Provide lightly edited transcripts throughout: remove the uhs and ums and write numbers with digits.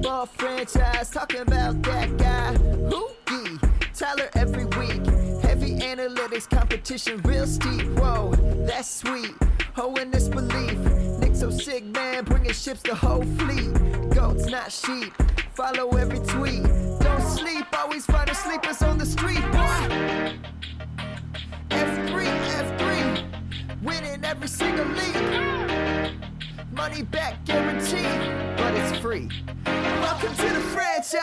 football franchise, talking about that guy. Hoogie, Tyler every week. Heavy analytics, competition real steep. Whoa, that's sweet. Oh, in this belief. Nick so sick, man, bringing ships the whole fleet. Goats, not sheep. Follow every tweet. Don't sleep, always find sleepers on the street. Boy. F3, winning every single league. Money back guaranteed, but it's free. Welcome to the franchise.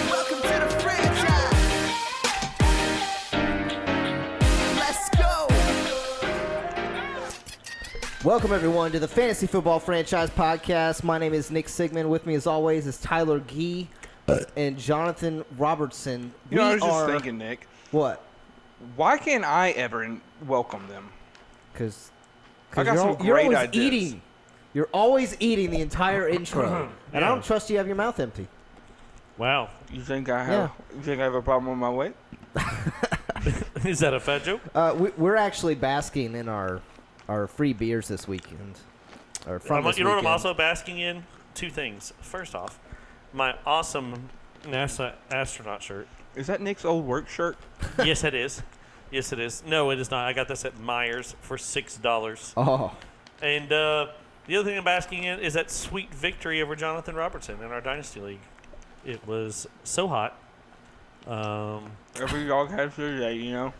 Welcome to the franchise. Let's go. Welcome everyone to the Fantasy Football Franchise Podcast. My name is Nick Sigmund. With me as always is Tyler Gee and Jonathan Robertson. I was just thinking, Nick. What? Why can't I ever welcome them? Because I got some you're great always ideas. eating. You're always eating the entire intro, and I don't trust you have your mouth empty. Wow. You think I have? You think I have a problem with my weight? Is that a fat joke? We're actually basking in our free beers this weekend. Or from this you know what I'm weekend. also basking in? Two things. First off, my awesome NASA astronaut shirt. Is that Nick's old work shirt? Yes, it is. Yes, it is. No, it is not. I got this at Myers for $6. Oh, And the other thing I'm basking in is that sweet victory over Jonathan Robertson in our Dynasty League. It was so hot. Every dog has their day, you know?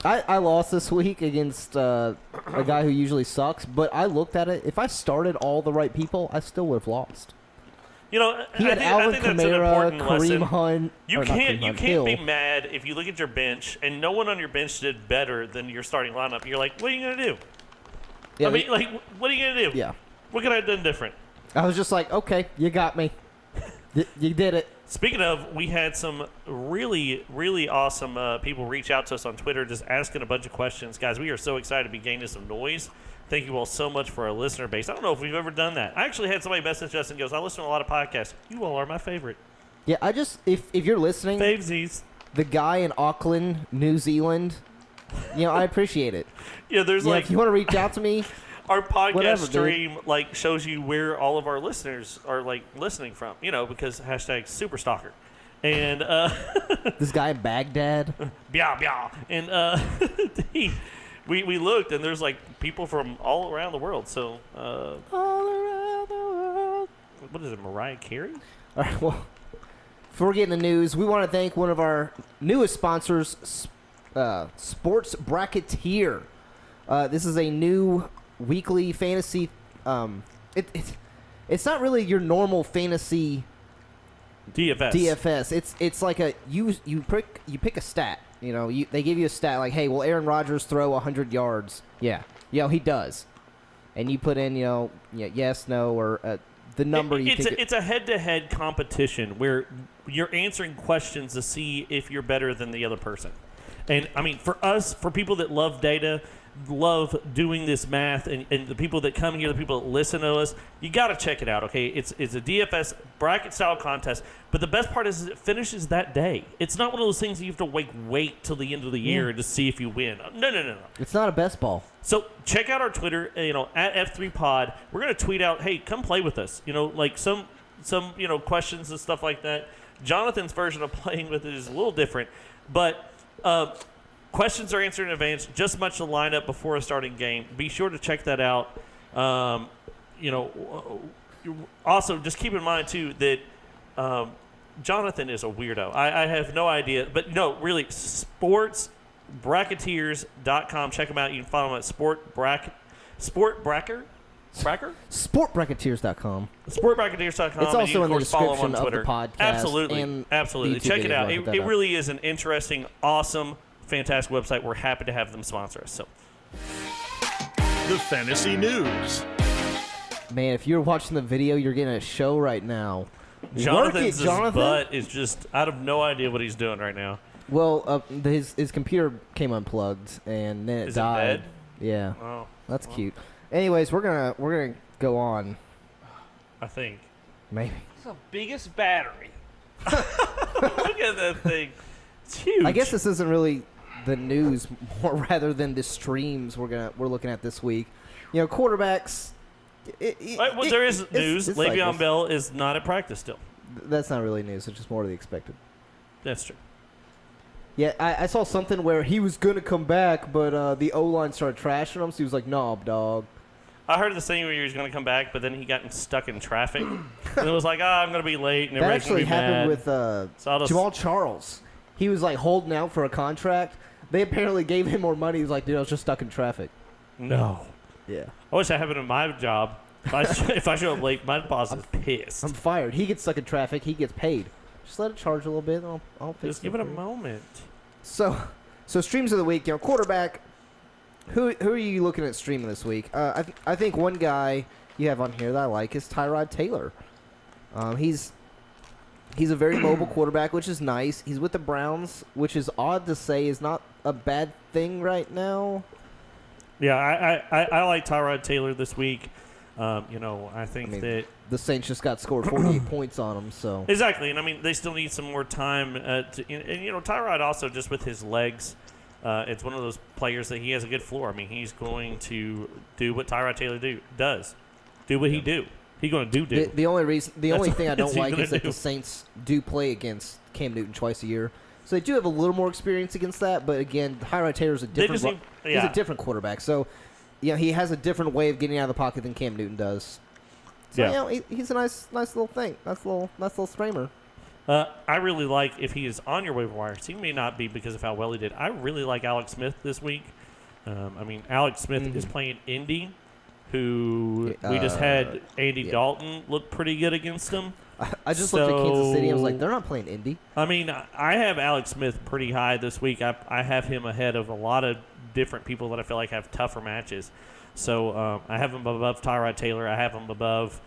I lost this week against a guy who usually sucks, but I looked at it. If I started all the right people, I still would have lost. You know, He had I Alvin think that's an Kamara, important Kareem lesson. Hunt. You or not can't Kareem Hunt, Hill. be mad if you look at your bench and no one on your bench did better than your starting lineup. You're like, what are you gonna do? Yeah, I mean, like, what are you gonna do? Yeah. What could I have done different? I was just like, okay, you got me. You did it. Speaking of, we had some really, really awesome people reach out to us on Twitter just asking a bunch of questions. Guys, we are so excited to be gaining some noise. Thank you all so much for our listener base. I don't know if we've ever done that. I actually had somebody message us and goes, I listen to a lot of podcasts. You all are my favorite. Yeah, I just if you're listening, Favesies. the guy in Auckland, New Zealand, I appreciate it. Yeah, there's If you want to reach out to me, our podcast whatever, dude. stream shows you where all of our listeners are listening from, because hashtag super stalker. And this guy in Baghdad. blah, blah. And we looked and there's people from all around the world. So All around the world. what is it, Mariah Carey? All right, well, before we get in the news, we want to thank one of our newest sponsors, Sports Bracketeer. This is a new weekly fantasy. It's not really your normal fantasy DFS. It's like you pick a stat. They give you a stat like, hey, will Aaron Rodgers throw 100 yards? Yeah, he does. And you put in yes, no, or the number you think. It's a head-to-head competition where you're answering questions to see if you're better than the other person. And I mean, for us, for people that love data, love doing this math, and the people that come here, the people that listen to us, you got to check it out, okay? It's a DFS bracket-style contest, but the best part is it finishes that day. It's not one of those things you have to wait till the end of the year to see if you win. No. It's not a best ball. So check out our Twitter, at F3Pod. We're going to tweet out, hey, come play with us. Some questions and stuff like that. Jonathan's version of playing with it is a little different, but questions are answered in advance, just much the lineup before a starting game. Be sure to check that out. Also, just keep in mind, too, that Jonathan is a weirdo. I have no idea. But, no, really, sportsbracketeers.com. Check them out. You can follow them at SportBracker? SportBracketeers.com. SportBracketeers.com. It's also in the follow them description on Twitter. of the podcast. Absolutely. And Absolutely. the YouTube Check it video out. to look that It up. really is an interesting, awesome, fantastic website. We're happy to have them sponsor us. So, The fantasy news. Man, if you're watching the video, you're getting a show right now. Jonathan's Jonathan. butt is just, I have no idea what he's doing right now. Well, his computer came unplugged and then it Is died. it dead? Yeah, Oh, that's cute. Anyways, we're gonna go on. I think. Maybe. It's the biggest battery. Look at that thing. It's huge. I guess this isn't really the news, more rather than the streams we're looking at this week. Quarterbacks Well, there is news. it's like Le'Veon this. Bell is not at practice still. That's not really news. It's just more to the expected. That's true. Yeah, I saw something where he was going to come back, but the O-line started trashing him, so he was like, nah, dog. I heard the same where he was going to come back, but then he got stuck in traffic. And it was like, I'm going to be late. And That everybody's gonna actually be happened mad. with So I'll just- Jamal Charles. He was like holding out for a contract. They apparently gave him more money. He was like, dude, I was just stuck in traffic. No. Yeah. I wish that happened in my job. If I show up late, my boss is pissed. I'm fired. He gets stuck in traffic. He gets paid. Just let it charge a little bit. I'll fix Just give it a for you. moment. So streams of the week. Quarterback. Who are you looking at streaming this week? I think one guy you have on here that I like is Tyrod Taylor. He's a very mobile quarterback, which is nice. He's with the Browns, which is odd to say is not a bad thing right now. Yeah, I like Tyrod Taylor this week. I think that the Saints just got scored 48 points on them, so exactly, and I mean they still need some more time. Tyrod also just with his legs, it's one of those players that he has a good floor. I mean, he's going to do what Tyrod Taylor does. Do what he do. He's going to do. The only thing I don't what like he's is that gonna the do. Saints do play against Cam Newton twice a year, so they do have a little more experience against that. But again, Tyrod Taylor's a different. He's a different quarterback, so he has a different way of getting out of the pocket than Cam Newton does. So he's a nice little thing, nice little streamer. I really like if he is on your waiver wire. He may not be because of how well he did. I really like Alex Smith this week. Alex Smith is playing Indy, who we just had Andy Dalton look pretty good against them. I just looked at Kansas City. I was like, they're not playing Indy. I mean, I have Alex Smith pretty high this week. I have him ahead of a lot of different people that I feel like have tougher matches. So I have him above Tyrod Taylor. I have him above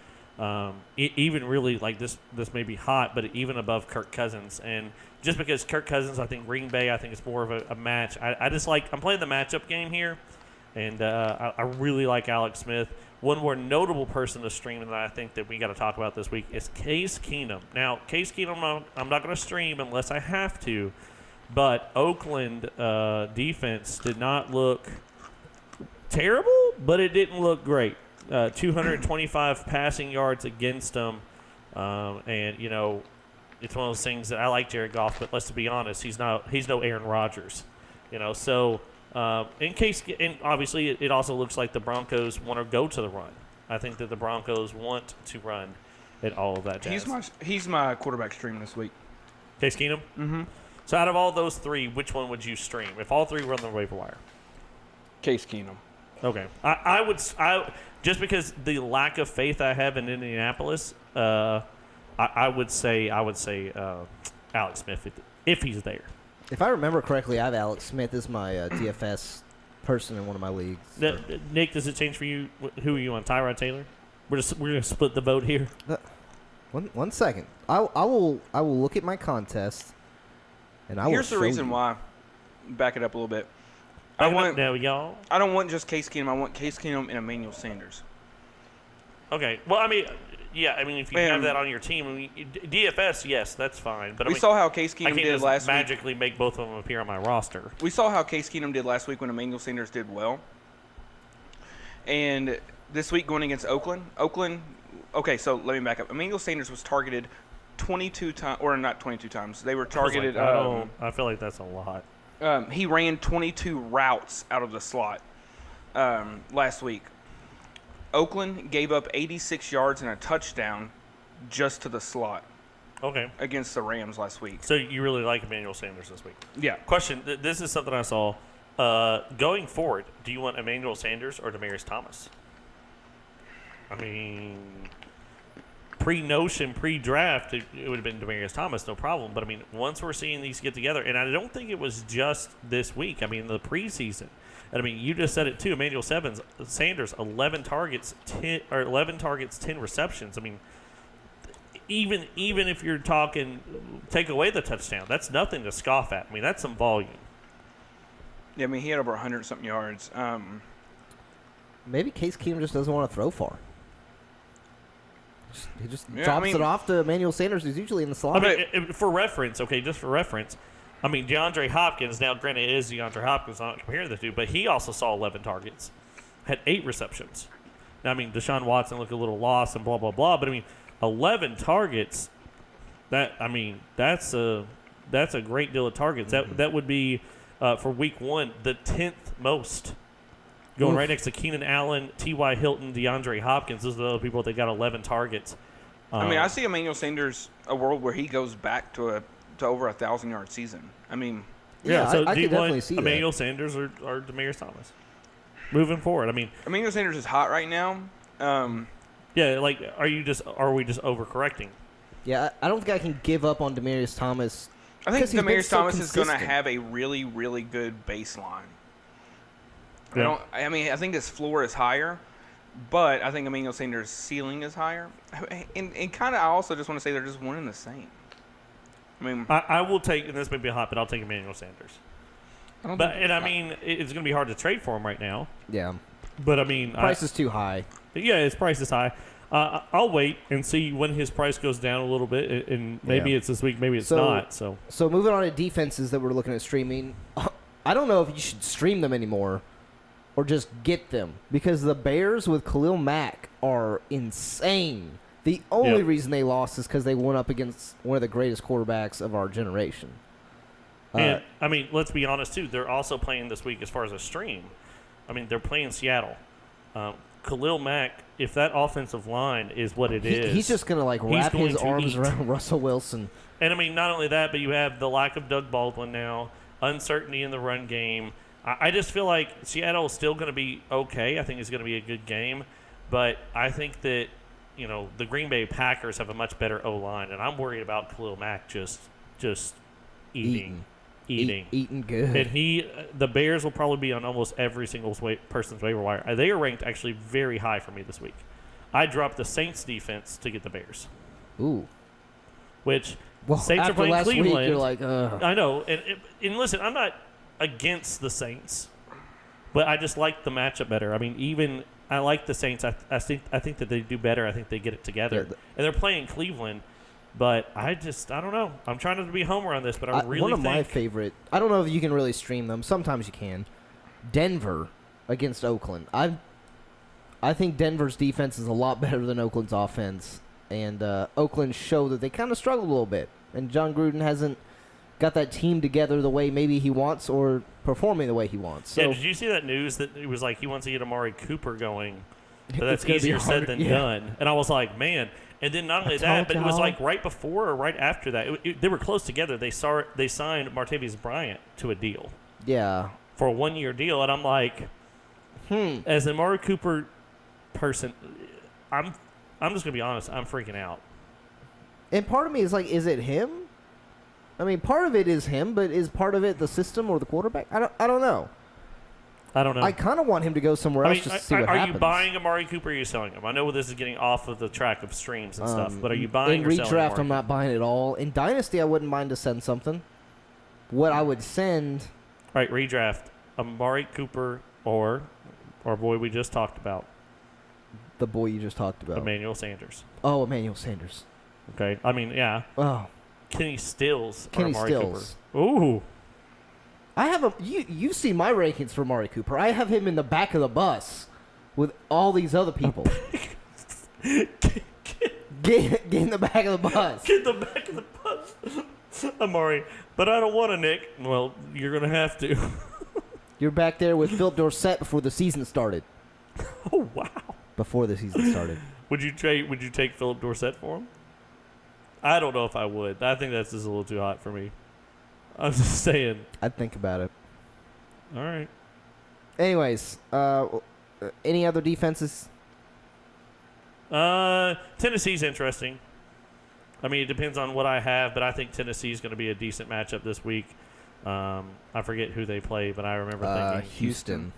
even really like this may be hot, but even above Kirk Cousins. And just because Kirk Cousins, I think Green Bay, I think it's more of a match. I just like I'm playing the matchup game here, and I really like Alex Smith. One more notable person to stream that I think that we got to talk about this week is Case Keenum. Now, Case Keenum, I'm not going to stream unless I have to, but Oakland defense did not look terrible, but it didn't look great. 225 passing yards against them, and it's one of those things that I like Jared Goff, but let's be honest, he's no Aaron Rodgers, So in case, and obviously it also looks like the Broncos want to go to the run. I think that the Broncos want to run at all of that jazz. He's my quarterback stream this week. Case Keenum. Mm-hmm. So out of all those three, which one would you stream if all three were on the waiver wire? Case Keenum. Okay, I would just because the lack of faith I have in Indianapolis, I would say Alex Smith if he's there. If I remember correctly, I have Alex Smith as my DFS person in one of my leagues. So. Nick, does it change for you? Who are you on? Tyrod Taylor? We're gonna split the vote here. One second. I will look at my contest, and Here's the reason why. Back it up a little bit. Now, y'all. I don't want just Case Keenum. I want Case Keenum and Emmanuel Sanders. Okay. Well, I mean, if you have that on your team, DFS, yes, that's fine. But we saw how Case I Keenum can't did just last week. magically make both of them appear on my roster. We saw how Case Keenum did last week when Emmanuel Sanders did well. And this week going against Oakland. Okay, so let me back up. Emmanuel Sanders was targeted 22 times, or not 22 times. They were targeted. I feel like that's a lot. He ran 22 routes out of the slot last week. Oakland gave up 86 yards and a touchdown just to the slot. Okay. Against the Rams last week. So you really like Emmanuel Sanders this week? Yeah. Question, this is something I saw. Going forward, do you want Emmanuel Sanders or Demaryius Thomas? I mean, pre-notion, pre-draft, it would have been Demaryius Thomas, no problem. But, I mean, once we're seeing these get together, and I don't think it was just this week. I mean, the preseason. And, I mean, you just said it, too. Emmanuel Sanders, 11 targets, 10 receptions. I mean, even if you're talking take away the touchdown, that's nothing to scoff at. I mean, that's some volume. Yeah, I mean, he had over 100-something yards. Maybe Case Keenum just doesn't want to throw far. He just Yeah, drops I mean- it off to Emmanuel Sanders, who's usually in the slot. I mean, for reference, I mean, DeAndre Hopkins, now granted it is DeAndre Hopkins, I'm not comparing the two, but he also saw 11 targets, had 8 receptions. I mean, Deshaun Watson looked a little lost and blah, blah, blah. But, I mean, 11 targets, that's a great deal of targets. That would be, for week 1, the 10th most. Going right next to Keenan Allen, T.Y. Hilton, DeAndre Hopkins. Those are the other people that got 11 targets. I mean, I see Emmanuel Sanders a world where he goes back to over 1,000-yard season. I mean, Yeah, so I do you could definitely want see Emmanuel Sanders or Demaryius Thomas moving forward? I mean, Emmanuel Sanders is hot right now. yeah, like are we just overcorrecting? Yeah, I don't think I can give up on Demaryius Thomas. I think because he's been Demaryius so Thomas is going to consistent. have a really, really good baseline. Yeah. I think his floor is higher, but I think Emmanuel Sanders' ceiling is higher. And kind of, I also just want to say they're just one and the same. I mean, I will take, and this may be hot, but I'll take Emmanuel Sanders. I mean, it's going to be hard to trade for him right now. Yeah, But I mean, price is too high. Yeah, his price is high. I'll wait and see when his price goes down a little bit, and maybe it's this week, maybe it's not. So moving on to defenses that we're looking at streaming, I don't know if you should stream them anymore or just get them because the Bears with Khalil Mack are insane. The only reason they lost is because they went up against one of the greatest quarterbacks of our generation. and I mean, let's be honest too. They're also playing this week as far as a stream. I mean, they're playing Seattle. Khalil Mack, if that offensive line is what it is, He's just going to like wrap going his to arms eat. around Russell Wilson. And I mean, not only that, but you have the lack of Doug Baldwin now, uncertainty in the run game. I just feel like Seattle is still going to be okay. I think it's going to be a good game, but I think that the Green Bay Packers have a much better O-line, and I'm worried about Khalil Mack just eating good. And the Bears will probably be on almost every single person's waiver wire. They are ranked actually very high for me this week. I dropped the Saints defense to get the Bears. Ooh. Which Well, Saints are after playing last Cleveland. week, you're like, ugh. I know, and listen, I'm not against the Saints, but I just like the matchup better. I mean, I like the Saints. I think that they do better. I think they get it together, and they're playing Cleveland. But I don't know. I'm trying to be homer on this, but I really one of think my favorite. I don't know if you can really stream them. Sometimes you can. Denver against Oakland. I think Denver's defense is a lot better than Oakland's offense, and Oakland showed that they kind of struggled a little bit, and John Gruden hasn't got that team together the way maybe he wants or performing the way he wants. So, yeah, did you see that news that it was like he wants to get Amari Cooper going? But that's gonna be easier said harder, than yeah. done. And I was like, man. And then not only that, but it was like right before or right after that. They were close together. They signed Martavis Bryant to a deal. Yeah. For a 1-year deal. And I'm like, as an Amari Cooper person, I'm just going to be honest. I'm freaking out. And part of me is like, is it him? I mean, part of it is him, but is part of it the system or the quarterback? I don't know. I don't know. I kind of want him to go somewhere else just to see what are happens. you buying Amari Cooper or are you selling him? I know this is getting off of the track of streams and stuff, but are you buying or in selling redraft? Amari I'm not buying it all. In Dynasty, I wouldn't mind to send something. What I would send, All right, redraft. Amari Cooper or our boy we just talked about, the boy you just talked about. Emmanuel Sanders. Oh, Emmanuel Sanders. Okay, I mean, yeah. Oh, Kenny Stills or Kenny Amari Stills. Cooper. Ooh. I have you see my rankings for Amari Cooper. I have him in the back of the bus with all these other people. Get in the back of the bus. Get the back of the bus. Amari. But I don't want to, Nick. Well, you're going to have to. You're back there with Philip Dorsett before the season started. Oh, wow. Before the season started. Would you take Philip Dorsett for him? I don't know if I would. I think that's just a little too hot for me. I'm just saying. I'd think about it. All right. Anyways, any other defenses? Tennessee's interesting. I mean, it depends on what I have, but I think Tennessee's going to be a decent matchup this week. I forget who they play, but I remember thinking Houston.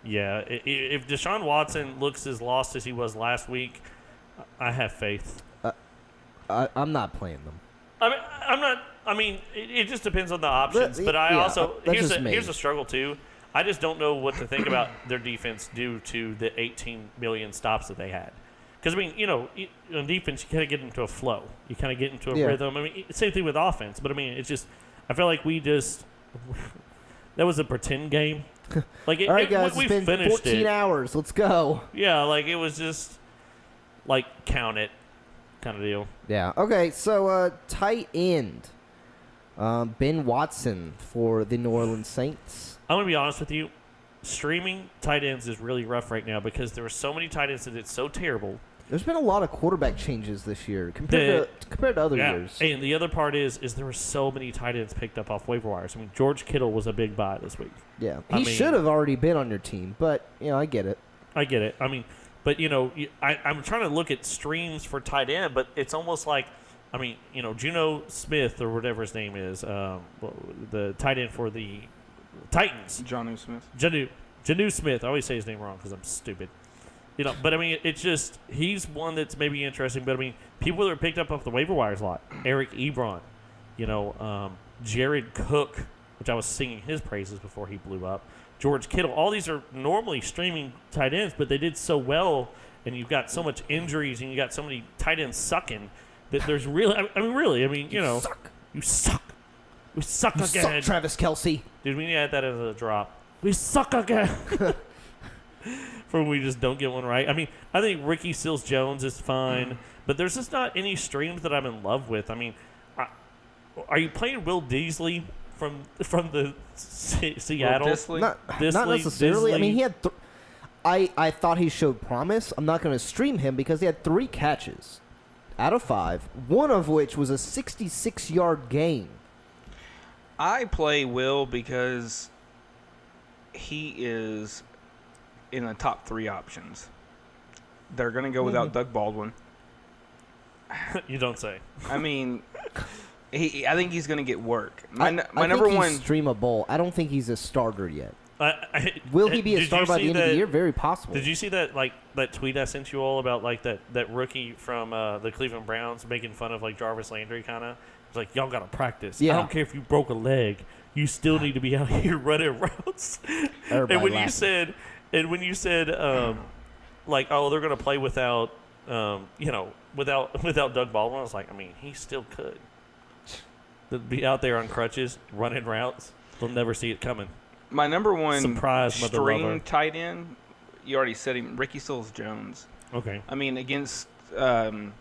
Yeah, if Deshaun Watson looks as lost as he was last week, I have faith. I'm not playing them. I'm not. I mean, it just depends on the options. But I also here's a struggle too. I just don't know what to think about their defense due to the 18 million stops that they had. Because I mean, on defense you kind of get into a flow. You kind of get into a rhythm. I mean, same thing with offense. But I mean, it's just I feel like that was a pretend game Like, All right, guys, we it's been finished 14 it. hours. Let's go. Yeah, like, it was just, like, count it kind of deal. Yeah. Okay, so tight end. Ben Watson for the New Orleans Saints. I'm going to be honest with you. Streaming tight ends is really rough right now because there were so many tight ends that did so terrible. There's been a lot of quarterback changes this year compared to other years. And the other part is there were so many tight ends picked up off waiver wires. I mean, George Kittle was a big buy this week. Yeah, I he mean- should have already been on your team, but I get it. I get it. I mean, but, I'm trying to look at streams for tight end, but it's almost like, I mean, Juno Smith or whatever his name is, the tight end for the Titans. Jonnu Smith. Janu Smith. I always say his name wrong because I'm stupid. But I mean, it's just he's one that's maybe interesting. But I mean, people that are picked up off the waiver wires a lot. Eric Ebron, Jared Cook, which I was singing his praises before he blew up. George Kittle. All these are normally streaming tight ends, but they did so well, and you've got so much injuries, and you got so many tight ends sucking that there's really. You suck. You suck. We suck You again. suck, Travis Kelce. Dude, we need to add that as a drop. We suck again. For when we just don't get one right. I mean, I think Ricky Seals-Jones is fine, but there's just not any streams that I'm in love with. I mean, are you playing Will Disley from the Seattle? Disley? Not necessarily. I mean, he had. I thought he showed promise. I'm not going to stream him because he had 3 catches out of 5, one of which was a 66-yard gain. I play Will because he is in the top 3 options. They're going to go without Doug Baldwin. You don't say. I mean, I think he's going to get work. I number think one. he's streamable. I don't think he's a starter yet. Will Will he be a starter by the end of the year? Very possible. Did you see that tweet I sent you all about that rookie from the Cleveland Browns making fun of Jarvis Landry kind of? It's like, y'all got to practice. Yeah. I don't care if you broke a leg. You still need to be out here running routes. Everybody and when laughing. you said oh, they're going to play without without Doug Baldwin, I was like, I mean, he still could. To be out there on crutches running routes, they'll never see it coming. My number one Surprise, mother lover. string tight end, you already said him, Ricky Seals-Jones. Okay. I mean, against the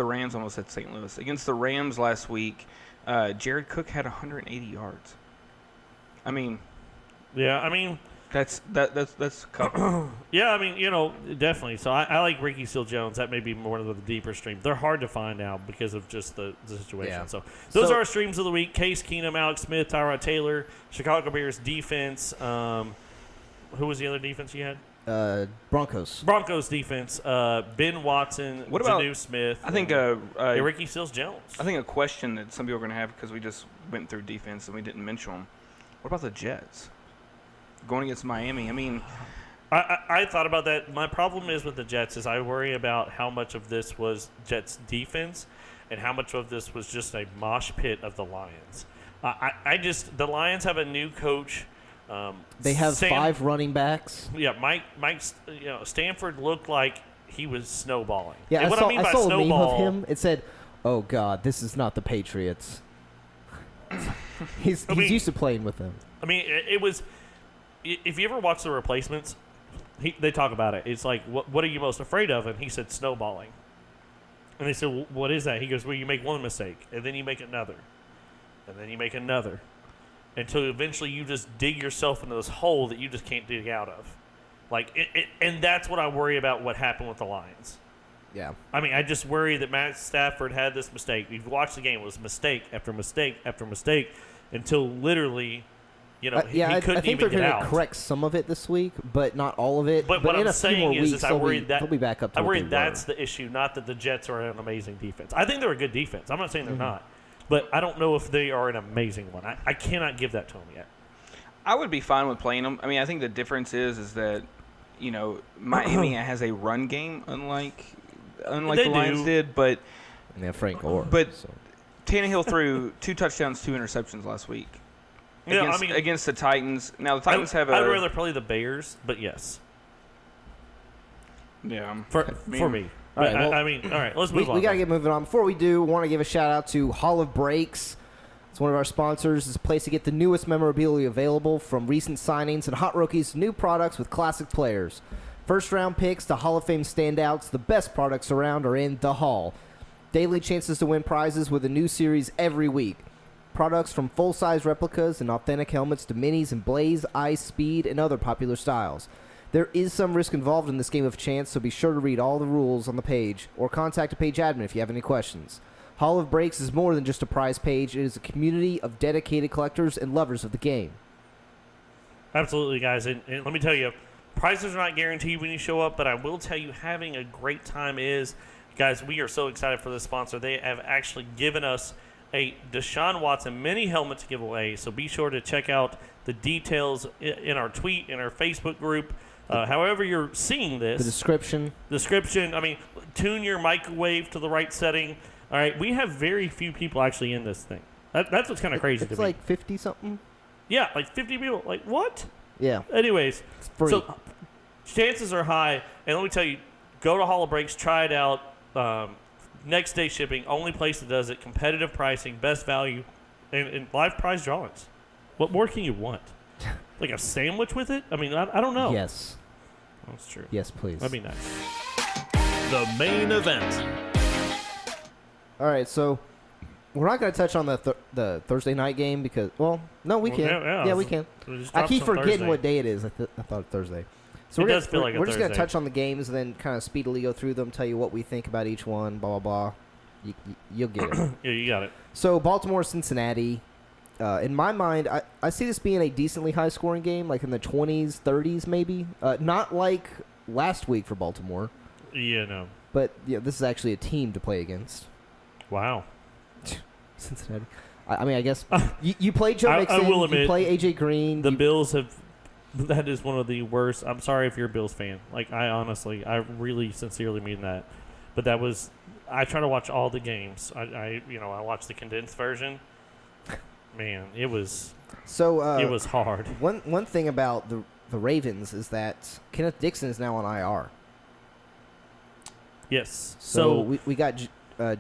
Rams, almost said St. Louis. Against the Rams last week, Jared Cook had 180 yards. I mean, Yeah, I mean, that's a couple. yeah, I mean, definitely. So I like Ricky Seals-Jones. That may be one of the deeper streams. They're hard to find now because of just the situation. Yeah. So those are our streams of the week. Case Keenum, Alex Smith, Tyrod Taylor, Chicago Bears defense. Who was the other defense you had? Broncos. Broncos defense. Ben Watson, What about- Janu Smith. I think and Ricky Seals-Jones. I think a question that some people are going to have because we just went through defense and we didn't mention them. What about the Jets going against Miami? I mean, I thought about that. My problem is with the Jets is I worry about how much of this was Jets defense and how much of this was just a mosh pit of the Lions. The Lions have a new coach. They have 5 running backs. Yeah, Mike. Stanford looked like he was snowballing. Yeah, And I what saw, I mean by a meme snowball, of him. It said, "Oh God, this is not the Patriots." He's used to playing with them. I mean, it was. If you ever watch The Replacements, they talk about it. It's like, what are you most afraid of? And he said snowballing. And they said, well, what is that? He goes, well, you make one mistake, and then you make another, and then you make another, until eventually you just dig yourself into this hole that you just can't dig out of. And that's what I worry about. What happened with the Lions? Yeah. I mean, I just worry that Matt Stafford had this mistake. You've watched the game; it was mistake after mistake after mistake, until literally. He couldn't I think even they're get going out. to correct some of it this week, but not all of it. But what in I'm a few more saying weeks, is I worry that they'll be back up to I what worry they that's were. the issue, not that the Jets are an amazing defense. I think they're a good defense. I'm not saying they're not, but I don't know if they are an amazing one. I cannot give that to them yet. I would be fine with playing them. I mean, I think the difference is that, Miami has a run game, unlike They the Lions do. did, but And they have Frank Gore. But- so. Tannehill threw 2 touchdowns, 2 interceptions last week. Yeah, Against the Titans. Now the Titans have I'd rather play the Bears, but yes, yeah. for me. All right, well, all right, let's move on. We got to get moving on. Before we do, want to give a shout out to Hall of Breaks. It's one of our sponsors. It's a place to get the newest memorabilia available, from recent signings and hot rookies to new products with classic players. First-round picks to Hall of Fame standouts, the best products around are in the Hall. Daily chances to win prizes with a new series every week. Products from full-size replicas and authentic helmets to minis and blaze, ice, speed, and other popular styles. There is some risk involved in this game of chance, so be sure to read all the rules on the page or contact a page admin if you have any questions. Hall of Breaks is more than just a prize page. It is a community of dedicated collectors and lovers of the game. Absolutely, guys. And let me tell you, prizes are not guaranteed when you show up, but I will tell you having a great time is. Guys, we are so excited for this sponsor. They have actually given us a Deshaun Watson mini helmet to give away, so be sure to check out the details in our tweet, in our Facebook group. However you're seeing this. The description. I mean, tune your microwave to the right setting. All right, we have very few people actually in this thing. That's what's kind of crazy to me. It's like 50-something? Yeah, like 50 people. Like, what? Yeah. Anyways, It's free. so chances are high. And let me tell you, go to Hall of Breaks, try it out. Next day shipping, only place that does it. Competitive pricing, best value, and live prize drawings. What more can you want? Like a sandwich with it? I mean, I don't know. Yes. That's true. Yes, please. That'd be nice. The main event. All right, so we're not going to touch on the Thursday night game because, well, no, we can. yeah, we can. It just I drops keep on forgetting Thursday. what day it is. I thought it was Thursday. So It does feel like a we're just going to Thursday. touch on the games and then kind of speedily go through them, tell you what we think about each one, blah, blah, blah. You'll get it. Yeah, you got it. So Baltimore, Cincinnati. In my mind, I see this being a decently high-scoring game, like in the 20s, 30s maybe. Not like last week for Baltimore, Yeah, no. but this is actually a team to play against. Wow. Cincinnati. I mean, I guess you play Joe I Mixon, will you admit, play A.J. Green. The Bills have. That is one of the worst. I'm sorry if you're a Bills fan. Like, I really sincerely mean that. But that was. I try to watch all the games. I watched the condensed version. Man, it was. So it was hard. One thing about the Ravens is that Kenneth Dixon is now on IR. Yes. So we got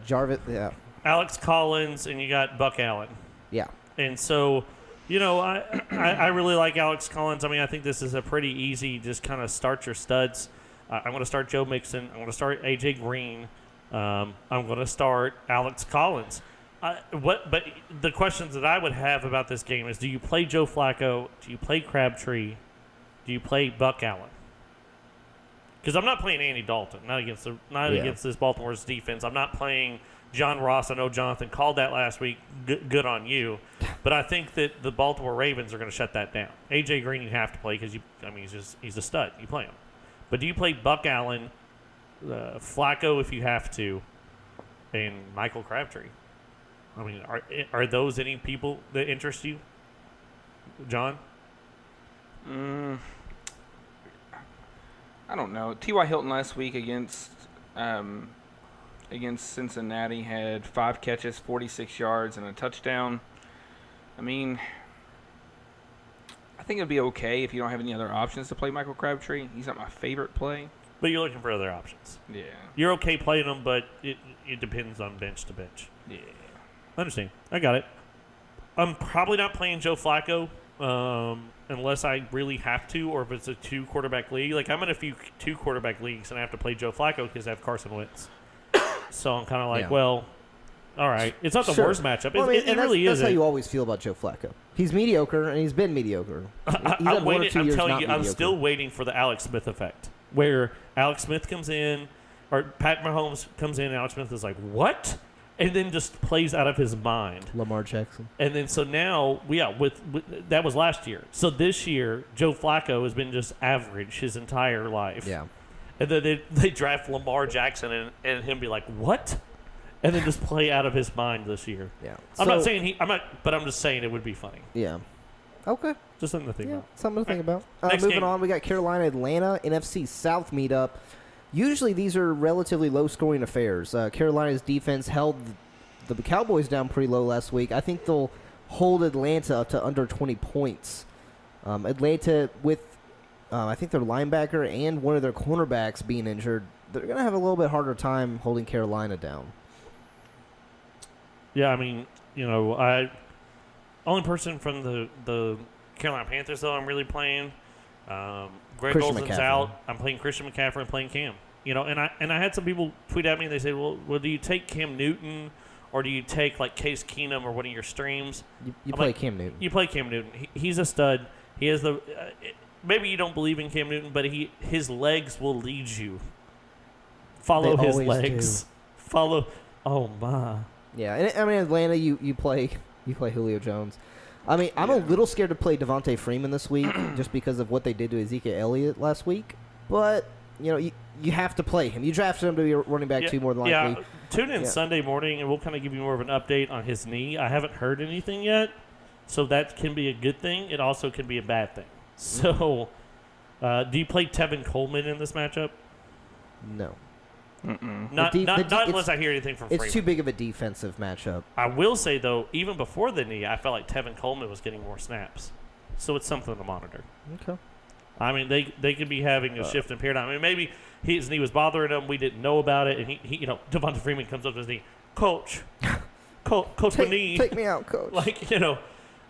Jarvis. Yeah. Alex Collins and you got Buck Allen. Yeah. And so, I really like Alex Collins. I mean, I think this is a pretty easy, just kind of start your studs. I'm going to start Joe Mixon. I'm going to start A.J. Green. I'm going to start Alex Collins. But the questions that I would have about this game is: do you play Joe Flacco? Do you play Crabtree? Do you play Buck Allen? Because I'm not playing Andy Dalton, not against this Baltimore's defense. I'm not playing John Ross. I know Jonathan called that last week. Good on you. But I think that the Baltimore Ravens are going to shut that down. A.J. Green you have to play because he's a stud. You play him. But do you play Buck Allen, Flacco if you have to, and Michael Crabtree? I mean, are those any people that interest you, John? I don't know. T.Y. Hilton last week against Cincinnati had 5 catches, 46 yards, and a touchdown. I mean, I think it'd be okay if you don't have any other options to play Michael Crabtree. He's not my favorite play. But you're looking for other options. Yeah. You're okay playing them, but it depends on bench to bench. Yeah. I understand. I got it. I'm probably not playing Joe Flacco unless I really have to, or if it's a 2-quarterback league. Like, I'm in a few 2-quarterback leagues, and I have to play Joe Flacco because I have Carson Wentz. So I'm kind of like, well, all right. It's not the worst matchup. Well, I mean, it really that's isn't. how you always feel about Joe Flacco. He's mediocre, and he's been mediocre. I'm telling you, I'm still waiting for the Alex Smith effect, where Alex Smith comes in, or Pat Mahomes comes in, and Alex Smith is like, what? And then just plays out of his mind. Lamar Jackson. And then so now, with that was last year. So this year, Joe Flacco has been just average his entire life. Yeah. And then they draft Lamar Jackson and him be like, what? And then just play out of his mind this year. Yeah. I'm not saying but I'm just saying it would be funny. Yeah. Okay. Just something to think about. Something to think about. Next Moving game. on, we got Carolina, Atlanta, NFC South meetup. Usually these are relatively low-scoring affairs. Carolina's defense held the Cowboys down pretty low last week. I think they'll hold Atlanta up to under 20 points. Atlanta, with I think their linebacker and one of their cornerbacks being injured, they're going to have a little bit harder time holding Carolina down. Yeah, I mean, Only person from the Carolina Panthers, though, I'm really playing. Greg Christian Olsen's McCaffrey. out. I'm playing Christian McCaffrey and playing Cam. And I had some people tweet at me and they said, well, do you take Cam Newton or do you take like Case Keenum or one of your streams? You I'm play like, Cam Newton. You play Cam Newton. He's a stud. He has the. Maybe you don't believe in Cam Newton, but his legs will lead you. Follow They his always legs. do. Follow. Oh my. Yeah, and I mean Atlanta, you play Julio Jones. I mean, I'm a little scared to play Devontae Freeman this week just because of what they did to Ezekiel Elliott last week. But you have to play him. You drafted him to be a running back too, more than likely. Yeah, tune in Yeah. Sunday morning, and we'll kind of give you more of an update on his knee. I haven't heard anything yet, so that can be a good thing. It also can be a bad thing. So, do you play Tevin Coleman in this matchup? No. Not it's- unless I hear anything from Freeman. It's too big of a defensive matchup. I will say, though, even before the knee, I felt like Tevin Coleman was getting more snaps. So it's something to monitor. Okay. I mean, they could be having a shift in paradigm. I mean, maybe his knee was bothering him. We didn't know about it. And he Devonta Freeman comes up to his knee. Coach, my knee. Take me out, coach. Like,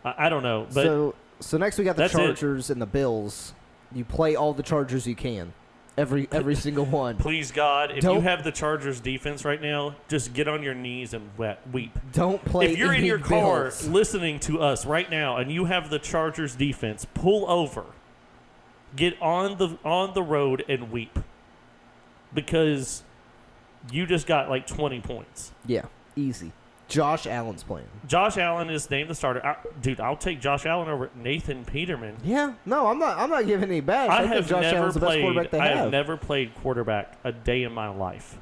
I don't know. But so next we got the That's it. Chargers and the Bills. You play all the Chargers you can. Every single one. please, God, if Don't- you have the Chargers defense right now, just get on your knees and weep. Don't play If you're in any your car Bills. listening to us right now and you have the Chargers defense, pull over. Get on the road and weep. Because you just got like 20 points. Yeah, easy. Josh Allen's playing. Josh Allen is named the starter. Dude, I'll take Josh Allen over Nathan Peterman. Yeah, no, I'm not giving any bash. I think have Josh never Allen's the best played. quarterback they I have. have never played quarterback a day in my life.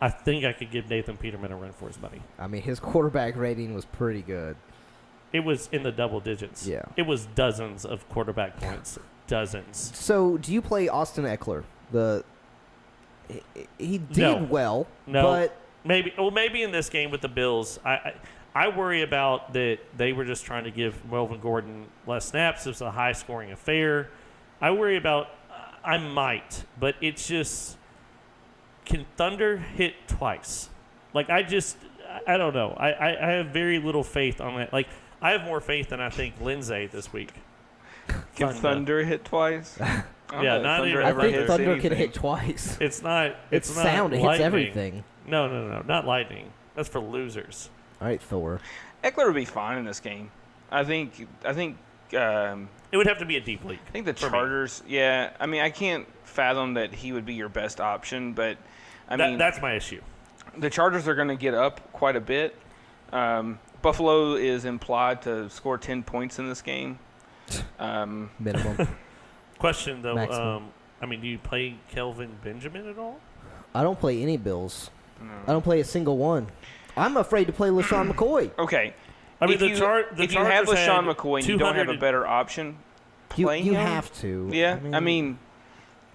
I think I could give Nathan Peterman a run for his money. I mean, his quarterback rating was pretty good. It was in the double digits. Yeah. It was dozens of quarterback points. Dozens. So, do you play Austin Eckler? He did No. well, No. but Maybe in this game with the Bills, I worry about that they were just trying to give Melvin Gordon less snaps. It's a high-scoring affair. I worry about I might, but it's just can Thunder hit twice? Like I don't know. I have very little faith on that. Like I have more faith than I think Lindsay this week. Can Thunder hit twice? Yeah, not even- I think hits Thunder can anything. hit twice. It's not. It's not sound. It hits lightning. everything. No, not lightning. That's for losers. All right, Thor. Eckler would be fine in this game. I think It would have to be a deep league. I think the for me. Chargers. Yeah, I mean, I can't fathom that he would be your best option, but I mean, That's my issue. the Chargers are going to get up quite a bit. Buffalo is implied to score 10 points in this game. Minimum. Question though, Maximum. do you play Kelvin Benjamin at all? I don't play any Bills. No. I don't play a single one. I'm afraid to play LaShawn McCoy. Okay. I mean, if the you, Chargers if you have LaShawn McCoy and you don't have a 200 better option, You play him. have to. Yeah, I mean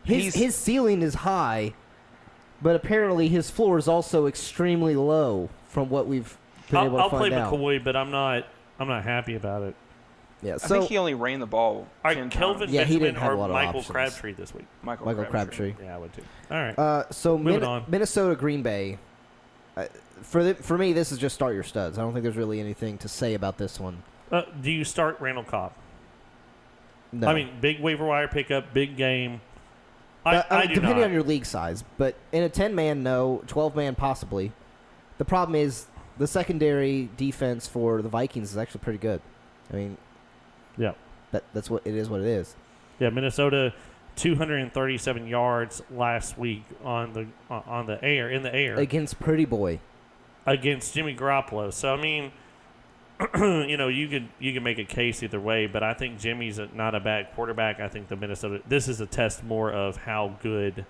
his ceiling is high, but apparently his floor is also extremely low from what we've been able to I'll play find out. McCoy, but I'm not happy about it. Yeah, I so think he only ran the ball All right, 10 Kelvin times. Yeah, he Benjamin didn't have a or lot of Michael options. Crabtree this week. Michael Crabtree. Yeah, I would too. All right. So Moving on. Minnesota Green Bay. For me, this is just start your studs. I don't think there's really anything to say about this one. Do you start Randall Cobb? No. I mean, big waiver wire pickup, big game. I do depending not. on your league size, but in a 10-man, no, 12-man, possibly. The problem is the secondary defense for the Vikings is actually pretty good. I mean, Yeah. that's what it is. What it is. Yeah, Minnesota, 237 yards last week in the air Against Pretty Boy. against Jimmy Garoppolo. So I mean, you can make a case either way, but I think Jimmy's not a bad quarterback. I think this is a test more of how good,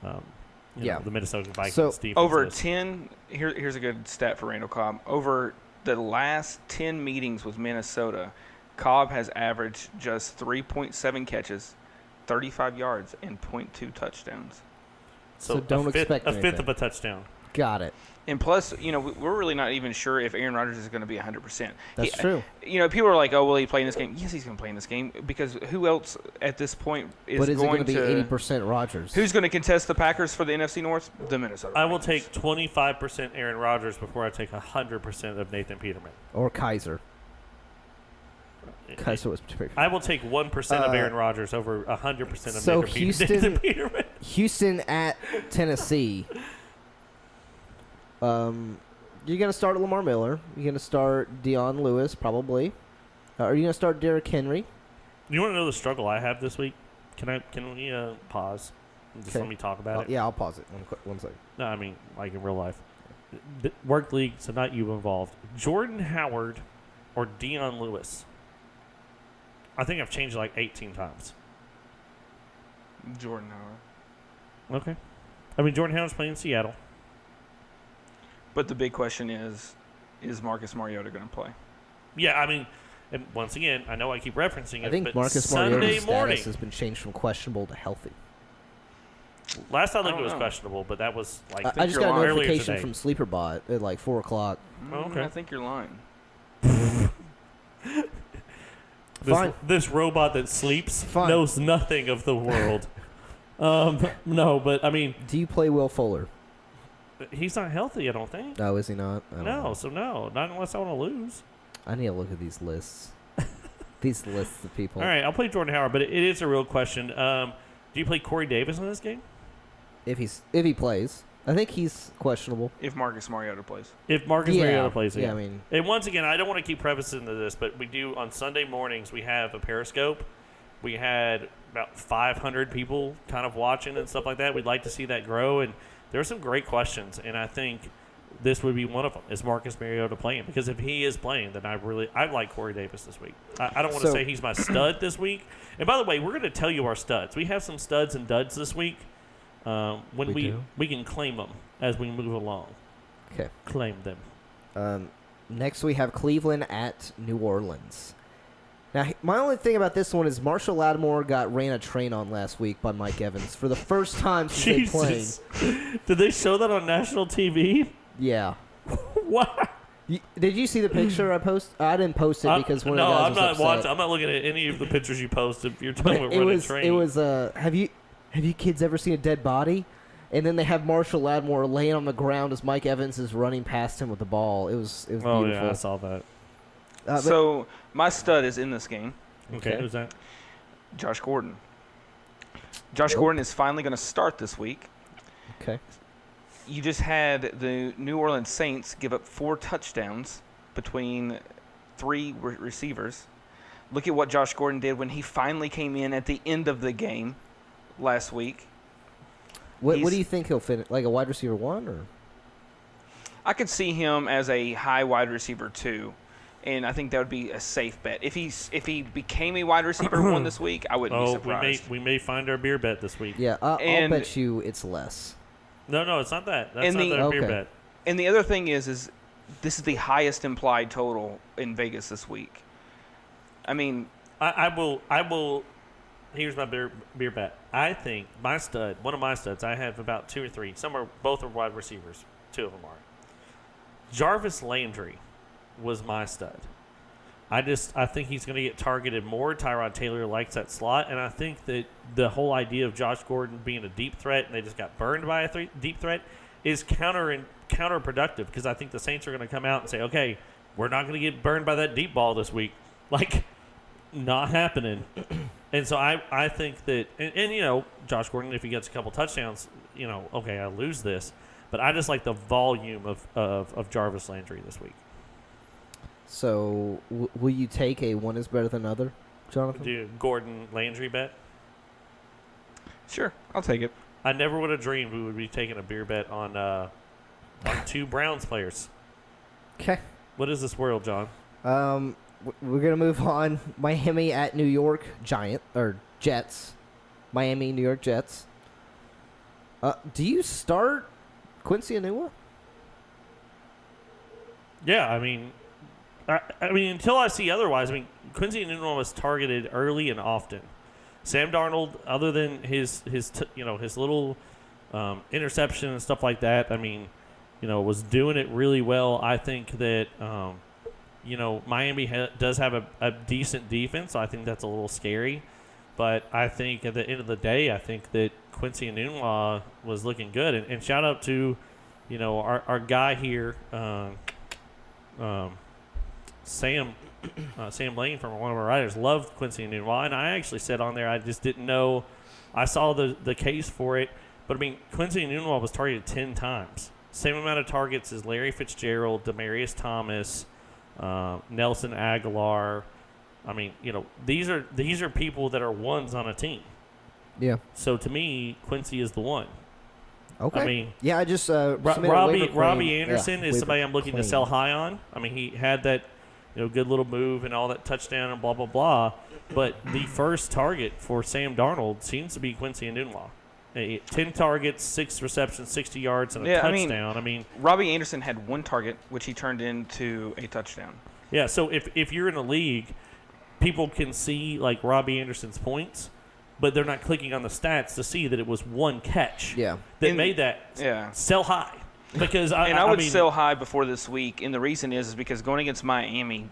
the Minnesota Vikings defense Over is. 10, here's a good stat for Randall Cobb. Over the last 10 meetings with Minnesota, Cobb has averaged just 3.7 catches, 35 yards, and 0.2 touchdowns. So don't expect a fifth anything. of a touchdown. Got it. And plus, we're really not even sure if Aaron Rodgers is going to be 100%. That's true. People are like, oh, will he play in this game? Yes, he's going to play in this game because who else at this point is But is it going going to be 80% Rodgers? Who's going to contest the Packers for the NFC North? The Minnesota I will Vikings. take 25% Aaron Rodgers before I take 100% of Nathan Peterman. Or Kaiser? Kaiser was pretty. I will take 1% of Aaron Rodgers over 100% of So Nathan Peterman. Houston at Tennessee. You're gonna start Lamar Miller. You're gonna start Deion Lewis probably. Are you gonna start Derrick Henry? You want to know the struggle I have this week? Can we pause? And just let me talk about it. Yeah, I'll pause it. One second. No, I mean like in real life. Work league, so not you involved. Jordan Howard or Deion Lewis? I think I've changed like 18 times. Jordan Howard. Okay. I mean, Jordan Howard's playing in Seattle. But the big question is Marcus Mariota going to play? Yeah, I mean, and once again, I know I keep referencing it, I think but Marcus Sunday Mariota's morning. status has been changed from questionable to healthy. Last I looked, I it was don't know. questionable, but that was like I just you're got a lying. earlier notification today. from SleeperBot at like 4 o'clock. Okay. I think you're lying. Fine. This robot that sleeps Fine. knows nothing of the world. No, but I mean, Do you play Will Fuller? he's not healthy. I don't think. No, is he not? I don't know. No, so no, not unless I want to lose. I need to look at these lists. These lists of people. All right, I'll play Jordan Howard, but it is a real question. Do you play Corey Davis in this game? If he plays, I think he's questionable. If Marcus Mariota plays. If Marcus Mariota plays again. Yeah, I mean, And once again, I don't want to keep prefacing to this, but we do on Sunday mornings. We have a Periscope. We had about 500 people kind of watching and stuff like that. We'd like to see that grow, and there are some great questions. And I think this would be one of them. Is Marcus Mariota playing? Because if he is playing, then I like Corey Davis this week. I don't want to say he's my stud this week. And by the way, we're going to tell you our studs. We have some studs and duds this week. When we can claim them as we move along. okay. Claim them. Next, we have Cleveland at New Orleans. Now, my only thing about this one is Marshall Lattimore ran a train on last week by Mike Evans for the first time since they played. Jesus. Did they show that on national TV? Yeah. What? Did you see the picture I posted? I didn't post it because one of the guys I'm was not upset. watching. I'm not looking at any of the pictures you posted. You're talking about It running was. train. It was. Have you kids ever seen a dead body? And then they have Marshall Lattimore laying on the ground as Mike Evans is running past him with the ball. It was Oh beautiful. yeah, I saw that. So my stud is in this game. Okay, who's that? Josh Gordon. Josh Gordon is finally going to start this week. Okay. You just had the New Orleans Saints give up 4 touchdowns between 3 receivers. Look at what Josh Gordon did when he finally came in at the end of the game last week. What do you think he'll fit? Like a wide receiver 1 or? I could see him as a high wide receiver 2, and I think that would be a safe bet. If he became a wide receiver 1 this week, I wouldn't be surprised. we may find our beer bet this week. Yeah, I'll And- bet you it's less. No, it's not that. That's And not our beer Okay. bet. And the other thing is this is the highest implied total in Vegas this week. I mean, I will. Here's my beer bet. I think my stud, one of my studs, I have about 2 or 3. Both are wide receivers. 2 of them are. Jarvis Landry was my stud. I think he's going to get targeted more. Tyrod Taylor likes that slot, and I think that the whole idea of Josh Gordon being a deep threat, and they just got burned by a deep threat, is counterproductive because I think the Saints are going to come out and say, okay, we're not going to get burned by that deep ball this week. Like, not happening. And so I think that, and Josh Gordon, if he gets a couple touchdowns, okay, I lose this. But I just like the volume of Jarvis Landry this week. So, will you take a one is better than other, Jonathan? Do Gordon Landry bet? sure, I'll take it. I never would have dreamed we would be taking a beer bet on 2 Browns players. Okay. What is this world, John? We're gonna move on. Miami at New York Jets. Miami, New York Jets. Do you start Quincy Enunwa? Yeah, I mean, until I see otherwise. I mean, Quincy Enunwa was targeted early and often. Sam Darnold, other than his little interception and stuff like that, I mean, was doing it really well. I think that Miami does have a decent defense, so I think that's a little scary. But I think at the end of the day, I think that Quincy Enunwa was looking good. And shout out to, our guy here, Sam Sam Lane from one of our writers loved Quincy Enunwa, and I actually said on there I just didn't know. I saw the case for it, but I mean Quincy Enunwa was targeted 10 times, same amount of targets as Larry Fitzgerald, Demaryius Thomas, Nelson Aguilar. I mean, these are people that are ones on a team. Yeah. So to me, Quincy is the one. Okay. I mean, yeah, I just submitted a Robbie waiver claim. Anderson is waiver somebody I'm looking to claim. sell high on. I mean, he had that good little move and all that touchdown and blah blah blah. But the first target for Sam Darnold seems to be Quincy Enunwa. 10 targets, 6 receptions, 60 yards, and a touchdown. I mean, Robbie Anderson had 1 target, which he turned into a touchdown. Yeah. So if you're in a league, people can see like Robbie Anderson's points, but they're not clicking on the stats to see that it was 1 catch. Yeah. That made that sell high. Because I would sell high before this week, and the reason is because going against Miami,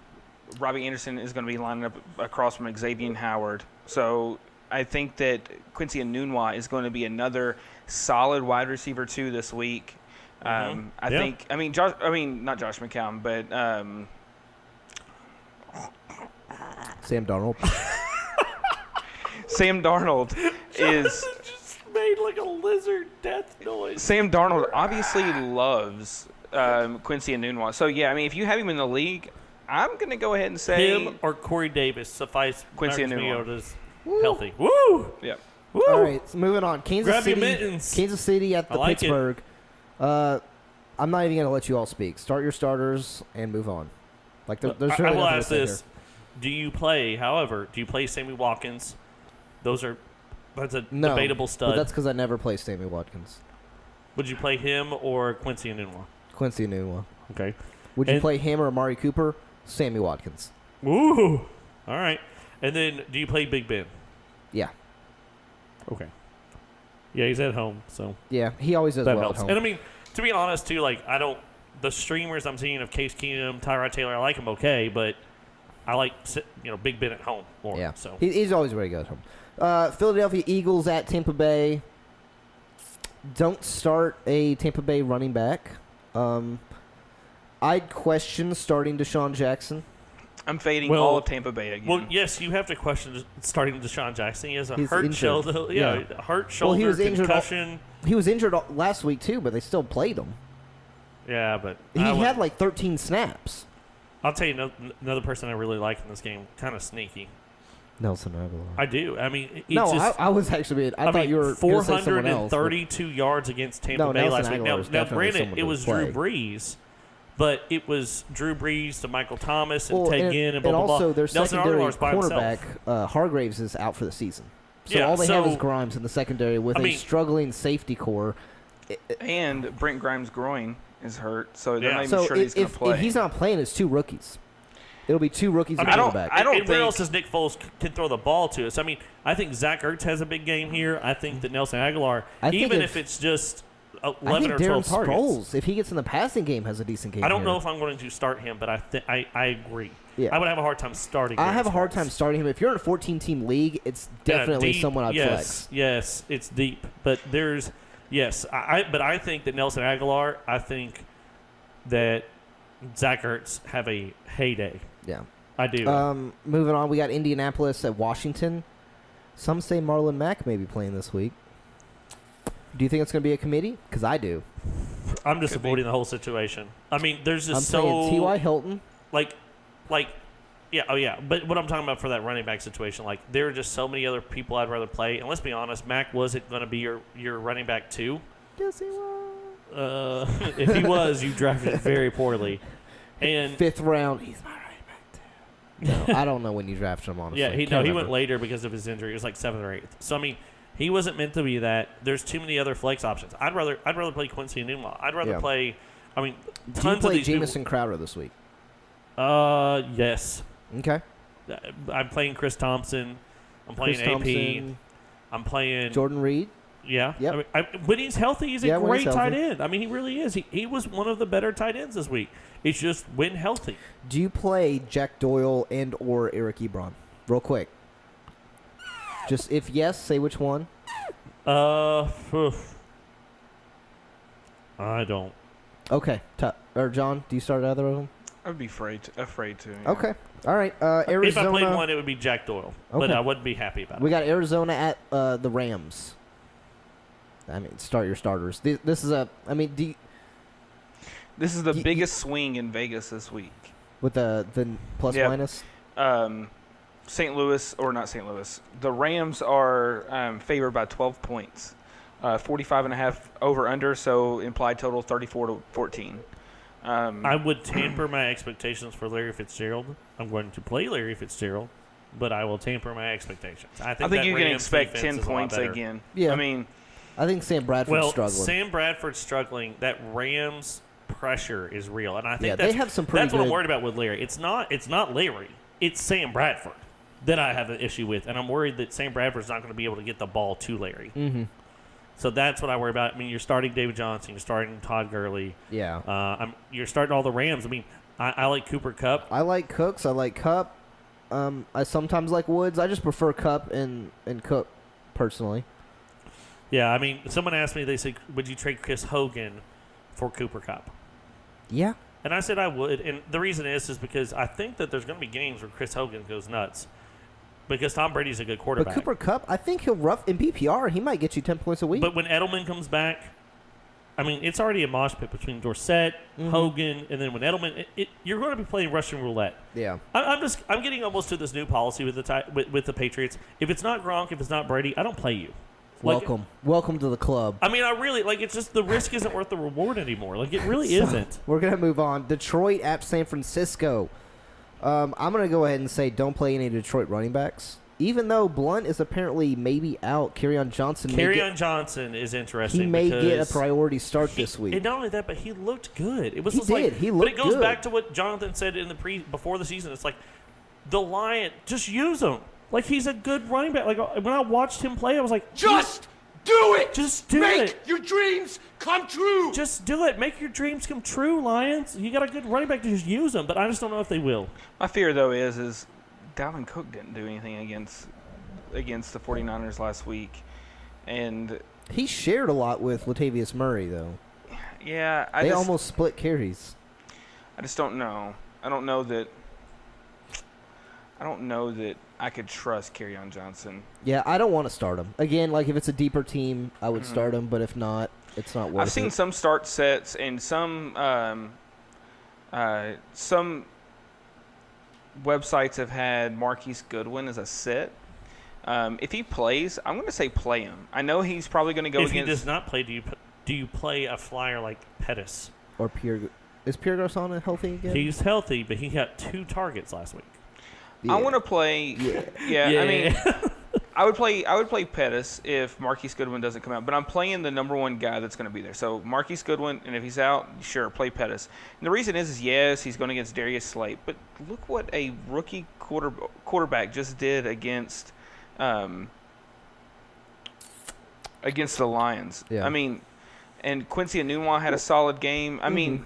Robbie Anderson is going to be lining up across from Xavier Howard. So I think that Quincy Enunwa is going to be another solid wide receiver too this week. Not Josh McCown, but Sam Darnold. Sam Darnold is. Made like a lizard death noise. Sam Darnold obviously loves Quincy Enunwa. So, yeah, I mean, if you have him in the league, I'm going to go ahead and say him or Corey Davis suffice Quincy Marcus Enunwa. Mariota's healthy. Woo! Yeah. Woo! All right, so moving on. Grab your mittens. Kansas City at the I like Pittsburgh. I'm not even going to let you all speak. Start your starters and move on. Like there's really I will nothing to ask say this. here. Do you play Sammy Watkins? That's a No, debatable but stud. that's because I never play Sammy Watkins. Would you play him or Quincy Enunwa? Quincy Enunwa. Okay. Would you And- play him or Amari Cooper? Sammy Watkins. Ooh. All right. And then do you play Big Ben? Yeah. Okay. Yeah, he's at home, so Yeah, he always does that well helps. at home. And I mean, to be honest, too, like the streamers I'm seeing of Case Keenum, Tyrod Taylor, I like them okay, but I like Big Ben at home more. Yeah, So he's always very good at home. Philadelphia Eagles at Tampa Bay. Don't start a Tampa Bay running back. I'd question starting Deshaun Jackson. I'm fading Well- all of Tampa Bay again. well, yes, you have to question starting Deshaun Jackson. He has a He's hurt injured. shoulder. Yeah. Hurt shoulder he was injured all- concussion. He was injured last week too, but they still played him. Yeah, but He had like 13 snaps. I'll tell you another person I really like in this game, kind of sneaky. Nelson Aguilar. I do. I mean, it's No, just, I was actually. I thought mean, you were going to say someone else. but- 432 yards against Tampa No, Bay Nelson last week. Aguilar Now, is definitely granted, someone it to was play. Drew Brees, but it was Drew Brees to Michael Thomas and Well, Ted Ginn and blah, blah, also blah. their Nelson secondary Aguilar's by cornerback himself. Hargraves is out for the season. So Yeah, all they have so- is Grimes in the secondary with I a mean- struggling safety core. and Brent Grimes' groin is hurt, so they're Yeah. not even So sure he's going to play. if he's not playing, it's 2 rookies. It'll be 2 rookies I at mean, quarterback. I don't and where think- else does Nick Foles can throw the ball to us? I mean, I think Zach Ertz has a big game here. I think that Nelson Aguilar, I think even if- if it's just I 11 think or 12 Darren targets. Sproles, if he gets in the passing game, has a decent game. I don't here. know if I'm going to start him, but I agree. Yeah. I would have a hard time starting. I Darren have a hard Sproles. time starting him. If you're in a 14-team league, it's Yeah, definitely deep, someone I'd yes, flex. Yes, it's deep, but there's but I think that Nelson Aguilar. I think that Zach Ertz have a heyday. Yeah. I do. Moving on, we got Indianapolis at Washington. Some say Marlon Mack may be playing this week. Do you think it's going to be a committee? Because I do. I'm just avoiding the whole situation. I mean, there's just I'm playing T.Y. Hilton. like, yeah, oh yeah. But what I'm talking about for that running back situation, like there are just so many other people I'd rather play. And let's be honest, Mack wasn't going to be your running back too. Yes, he was. If he was, you drafted very poorly. And 5th round. He's my running back, too. No, I don't know when you drafted him, honestly. yeah, he Can't went remember. later because of his injury. It was like 7th or 8th. So I mean, he wasn't meant to be that. There's too many other flex options. I'd rather play Quincy Enunwa. I'd rather Yeah. play. I mean, Do you tons of play these Jamison Crowder this week? people. Yes. Okay. I'm playing Chris Thompson. I'm playing Chris AP. Thompson, I'm playing. Jordan Reed. Yeah. Yep. I mean, when he's healthy, he's a Yeah, when great he's tight healthy. end. I mean, he really is. He was one of the better tight ends this week. It's just when healthy. Do you play Jack Doyle and or Eric Ebron? Real quick. Just if yes, say which one. I don't. Okay. Or John, do you start either of them? I'd be afraid to. Yeah. Okay. All right. If I Arizona. played one, it would be Jack Doyle, but Okay. I wouldn't be happy about it. We got Arizona at the Rams. I mean, start your starters. This is a. I mean, This is the biggest swing in Vegas this week. with the plus Yep. minus. St. Louis, or not St. Louis, the Rams are favored by 12 points. 45.5 over under, so implied total 34-14. I would tamper my expectations for Larry Fitzgerald. I'm going to play Larry Fitzgerald, but I will tamper my expectations. I think you can Rams expect defense 10 is a lot points better. again. Yeah. I mean, I think Sam Bradford's struggling. Sam Bradford's struggling. That Rams pressure is real, and I think they have some pretty that's what I'm good- worried about with Larry. It's not Larry. It's Sam Bradford that I have an issue with, and I'm worried that Sam Bradford's not going to be able to get the ball to Larry. Mm-hmm. So that's what I worry about. I mean, you're starting David Johnson, you're starting Todd Gurley. Yeah. You're starting all the Rams. I mean, I like Cooper Kupp. I like Cooks. I like Cup. I sometimes like Woods. I just prefer Cup and Cook personally. Yeah, I mean, someone asked me, they said, would you trade Chris Hogan for Cooper Kupp? Yeah. And I said I would. And the reason is because I think that there's going to be games where Chris Hogan goes nuts because Tom Brady's a good But quarterback. Cooper Cup, I think he'll rough in PPR. He might get you 10 points a week. But when Edelman comes back, I mean, it's already a mosh pit between Dorsett, Hogan, and then when Edelman, you're going to be playing Russian roulette. yeah. I'm getting almost to this new policy with the Patriots. If it's not Gronk, if it's not Brady, I don't play you. Like, Welcome to the club. I mean, I really it's just the risk isn't worth the reward anymore. Like, it really isn't. We're going to move on. Detroit at San Francisco. I'm going to go ahead and say don't play any Detroit running backs. Even though Blunt is apparently maybe out, Kerryon Johnson Johnson is interesting. He may get a because priority start this week. And not only that, but he looked good. It was He just like, did. He but looked it goes good. back to what Jonathan said in before the season. It's like the Lion, just use him. Like, he's a good running back. Like, when I watched him play, I was like, Just do it! Just do Make it. your dreams come true! just do it. Make your dreams come true, Lions. You got a good running back to just use them, but I just don't know if they will. my fear, though, is Dalvin Cook didn't do anything against the 49ers last week. And, He shared a lot with Latavius Murray, though. yeah, They almost split carries. I just don't know. I don't know that I could trust Kerryon Johnson. Yeah, I don't want to start him. Again, like if it's a deeper team, I would start him, but if not, it's not worth it. I've seen some start sets and some websites have had Marquise Goodwin as a set. If he plays, I'm going to say play him. I know he's probably going to go If against. he does not play, do you play a flyer like Pettis? Or Pierre. Is Pierre Garçon healthy again? He's healthy, but he got 2 targets last week. Yeah. I want to play. Yeah. I mean, I would play Pettis if Marquise Goodwin doesn't come out, but I'm playing the number one guy that's going to be there. So Marquise Goodwin, and if he's out, sure, play Pettis. And the reason is yes, he's going against Darius Slate, but look what a rookie quarterback just did against the Lions. Yeah. I mean, and Quincy Enunwa had a solid game. I mean,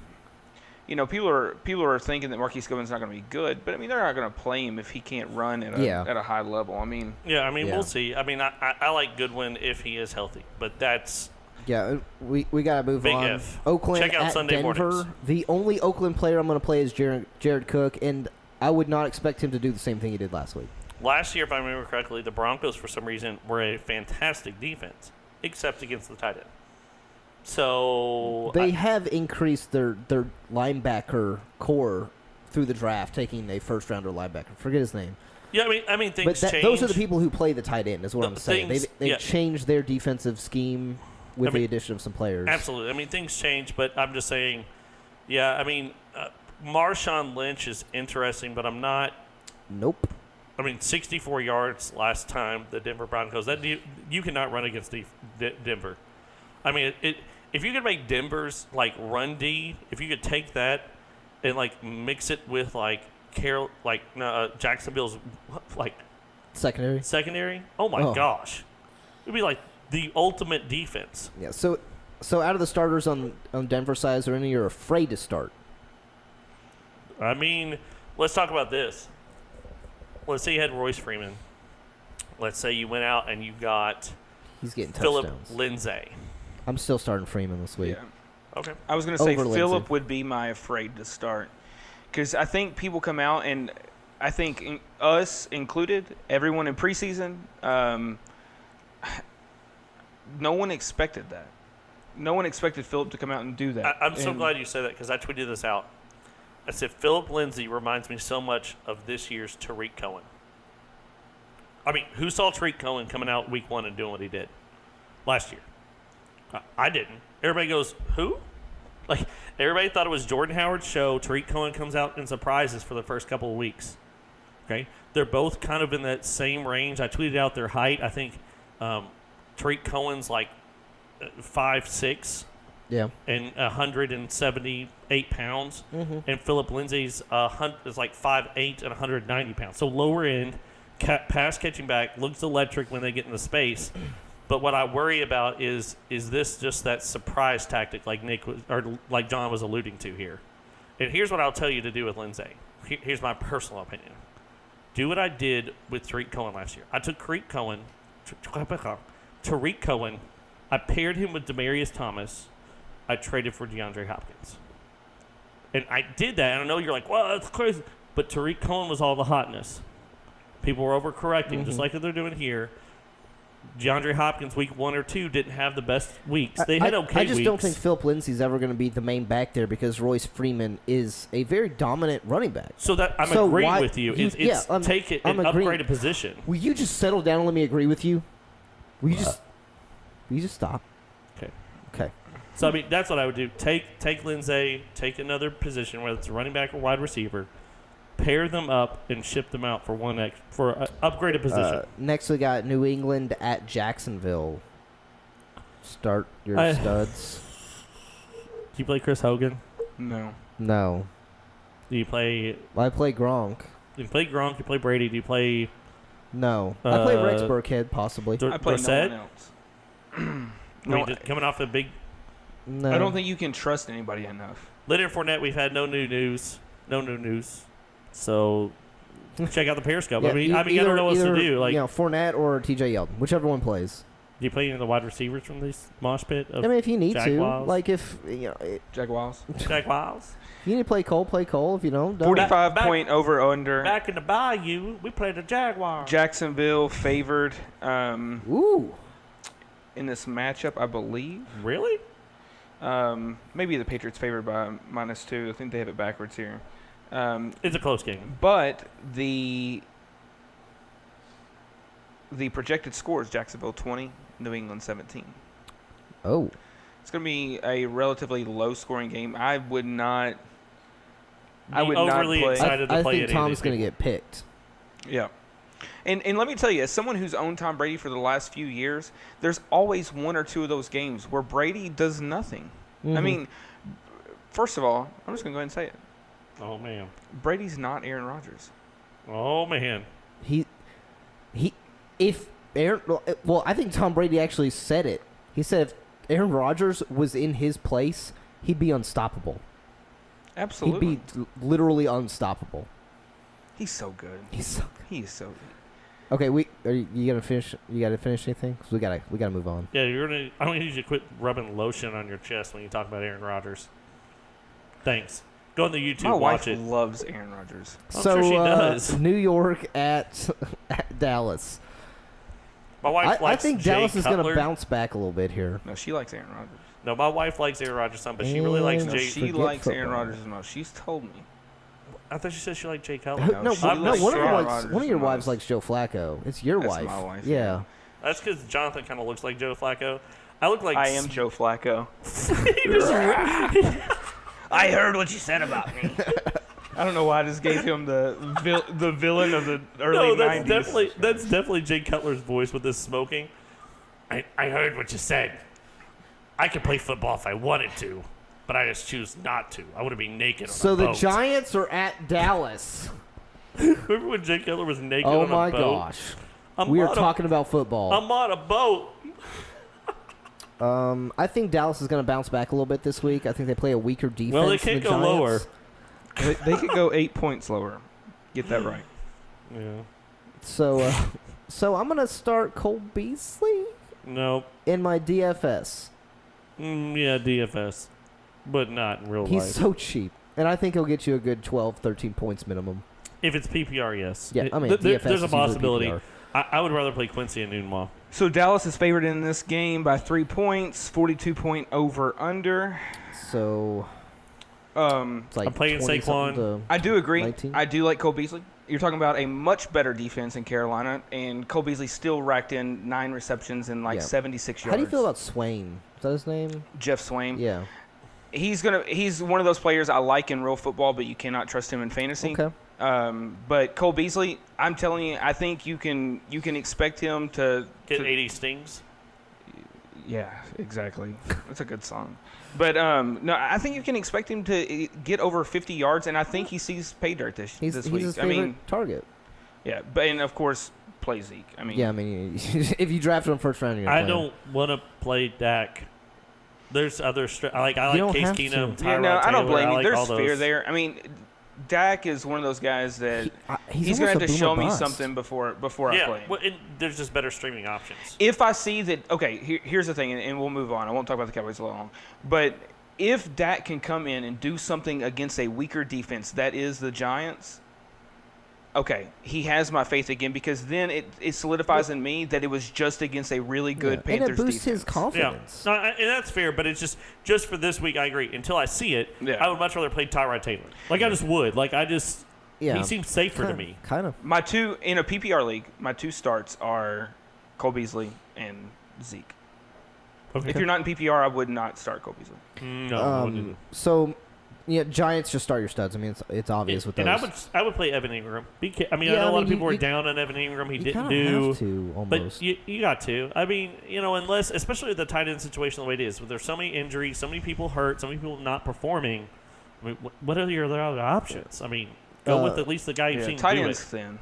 you know, people are thinking that Marquise Goodwin's not going to be good, but I mean, they're not going to play him if he can't run at a high level. I mean, Yeah, Yeah. we'll see. I mean, I like Goodwin if he is healthy, but that's Yeah, we got to move Big on. F. Oakland Check out at Sunday Denver. mornings. The only Oakland player I'm going to play is Jared Cook, and I would not expect him to do the same thing he did last week. last year, if I remember correctly, the Broncos for some reason were a fantastic defense, except against the tight end. So They have increased their linebacker core through the draft, taking a first-rounder linebacker. Forget his name. yeah, I mean things But change. those are the people who play the tight end, is what The I'm saying. things- They've yeah. changed their defensive scheme with the addition of some players. Absolutely. I mean, things change, but I'm just saying, yeah, I mean, Marshawn Lynch is interesting, but I'm not. Nope. I mean, 64 yards last time, the Denver Broncos. That you cannot run against Denver. I mean, if you could make Denver's, like, run D, if you could take that and, like, mix it with, like, Jacksonville's, like, Secondary. oh, my Oh. gosh. It would be, like, the ultimate defense. Yeah. So out of the starters on Denver side, is there any you're afraid to start? I mean, let's talk about this. Let's say you had Royce Freeman. Let's say you went out and you got He's getting Philip touchdowns. Lindsay. I'm still starting Freeman this week. yeah. Okay. I was going to say Over Phillip Lindsey. would be my afraid to start Because I think people come out, and I think us included, everyone in preseason, no one expected that. No one expected Phillip to come out and do that. I'm so glad you said that because I tweeted this out. I said, Phillip Lindsay reminds me so much of this year's Tariq Cohen. I mean, who saw Tariq Cohen coming out week 1 and doing what he did last year? I didn't. Everybody goes, who? Like, everybody thought it was Jordan Howard's show. Tariq Cohen comes out and surprises for the first couple of weeks. Okay? They're both kind of in that same range. I tweeted out their height. I think Tariq Cohen's like 5'6". Yeah. And 178 pounds. Mm-hmm. And Phillip Lindsay's is like 5'8" and 190 pounds. So lower end, pass catching back, looks electric when they get into space. But what I worry about is this just that surprise tactic like Nick was, or like John was alluding to here. And here's what I'll tell you to do with Lindsay. Here's my personal opinion. Do what I did with Tariq Cohen last year. I took Tariq Cohen. I paired him with Demaryius Thomas. I traded for DeAndre Hopkins. And I did that. And I know you're like, well, that's crazy. But Tariq Cohen was all the hotness. People were overcorrecting, just like they're doing here. DeAndre Hopkins, week 1 or 2, didn't have the best weeks. They had okay weeks. I just don't think Phillip Lindsay's ever going to be the main back there because Royce Freeman is a very dominant running back. So that I'm agreeing with you. Take it and upgrade a position. Will you just settle down and let me agree with you? Will you just stop? Okay. So, I mean, that's what I would do. Take Lindsay, take another position, whether it's a running back or wide receiver, pair them up, and ship them out for an upgraded position. Next, we got New England at Jacksonville. Start your studs. Do you play Chris Hogan? No. Do you play... I play Gronk. You play Gronk, you play Brady, do you play... No. I play Rex Burkhead, possibly. I play no one else. Coming off the big... No. I don't think you can trust anybody enough. Leonard Fournette, we've had no new news. So check out the Periscope. Yeah, I don't know what to do. Like, Fournette or TJ Yeldon, whichever one plays. Do you play any of the wide receivers from this mosh pit? If you need Jack to. Wiles? Like if Jack Wiles. Jack Wiles. You need to play Cole. If you don't. 45-point over under. Back in the Bayou, we played the Jaguars. Jacksonville favored. Ooh. In this matchup, I believe. Really? Maybe the Patriots favored by -2. I think they have it backwards here. It's a close game. But the projected score is Jacksonville 20, New England 17. Oh. It's going to be a relatively low-scoring game. I would not overly play. excited to play I think Tom's going to get picked. Yeah. And let me tell you, as someone who's owned Tom Brady for the last few years, there's always 1 or 2 of those games where Brady does nothing. Mm-hmm. I mean, first of all, I'm just going to go ahead and say it. Oh, man. Brady's not Aaron Rodgers. Oh, man. I think Tom Brady actually said it. He said if Aaron Rodgers was in his place, he'd be unstoppable. Absolutely. He'd be literally unstoppable. He's so good. He is so good. Okay, you gonna finish? You gotta finish anything? Because we gotta move on. Yeah, I don't need you to quit rubbing lotion on your chest when you talk about Aaron Rodgers. Thanks. Go on the YouTube. My watch wife it. loves Aaron Rodgers. I'm sure she does. New York at Dallas. My wife likes I think Jay Dallas is Cutler. gonna bounce back a little bit here. No, she likes Aaron Rodgers. No, my wife likes Aaron Rodgers some, but she really likes No, Jay. she likes Aaron Rodgers the most. She's told me. I thought she said she liked Jay Cutler. No, she likes one Rodgers of your the wives most. likes Joe Flacco. It's your That's wife. my wife, Yeah. yeah. That's because Jonathan kind of looks like Joe Flacco. I look like I am Joe Flacco. I heard what you said about me. I don't know why I just gave him the villain of the early 90s. That's definitely Jay Cutler's voice with this smoking. I heard what you said. I could play football if I wanted to, but I just choose not to. I want to be naked on So a the boat. Giants are at Dallas. Remember when Jay Cutler was naked Oh on a my boat? gosh. We are talking about football. I'm on a boat. I think Dallas is going to bounce back a little bit this week. I think they play a weaker defense. Well, they than can't the go lower. Giants. They could go 8 points lower. Get that right. Yeah. So I'm going to start Cole Beasley No. in my DFS. Yeah, DFS, but not in real He's life. so cheap. And I think he'll get you a good 12, 13 points minimum. If it's PPR, yes. Yeah, I mean, DFS there's is a usually possibility. PPR. I would rather play Quincy and Nunwa. So Dallas is favored in this game by 3 points, 42-point over/under. So it's like I'm playing 20 something Saquon. to I do agree. 19? I do like Cole Beasley. You're talking about a much better defense in Carolina, and Cole Beasley still racked in 9 receptions and like Yeah. 76 yards. How do you feel about Swain? Is that his name? Jeff Swain? Yeah. He's one of those players I like in real football, but you cannot trust him in fantasy. Okay. But Cole Beasley, I'm telling you, I think you can expect him to Get 80 stings. Yeah, exactly. That's a good song. But no, I think you can expect him to get over 50 yards, and I think he sees pay dirt this He's week. his I favorite mean, target. yeah, but and of course play Zeke. I mean, Yeah, I mean, if you draft him first round, you're gonna I play him. don't want to play Dak. There's other I like You don't Case have Keenum, to. Tyrod yeah, no, I don't Taylor, blame you. like There's all those. fear there. I mean, Dak is one of those guys that He's going to almost have to a show boomer me bust. something before I play Yeah, him. well, and there's just better streaming options. If I see that, okay, here's the thing, and we'll move on. I won't talk about the Cowboys long, but if Dak can come in and do something against a weaker defense, that is the Giants, okay, he has my faith again, because then it solidifies in me that it was just against a really good Panthers and it boosts defense. his confidence. No, and that's fair, but it's just for this week, I agree. Until I see it, Yeah. I would much rather play Tyrod Taylor. Like, I just would. Like, Yeah. he seems safer to me. Kind of. My two, in a PPR league, my 2 starts are Cole Beasley and Zeke. Okay. If you're not in PPR, I would not start Cole Beasley. No, I wouldn't do that. So, yeah, Giants just start your studs. I mean, it's obvious with those. And I would play Evan Ingram. I mean, I Yeah, know a lot I of mean, people were you- down on Evan Ingram. He you didn't kinda do. have to, almost. But you got to. I mean, unless, especially the tight end situation the way it is, where there's so many injuries, so many people hurt, so many people not performing. I mean, what are your other options? I mean, go with at least the guy you've seen tight do end's it. thin.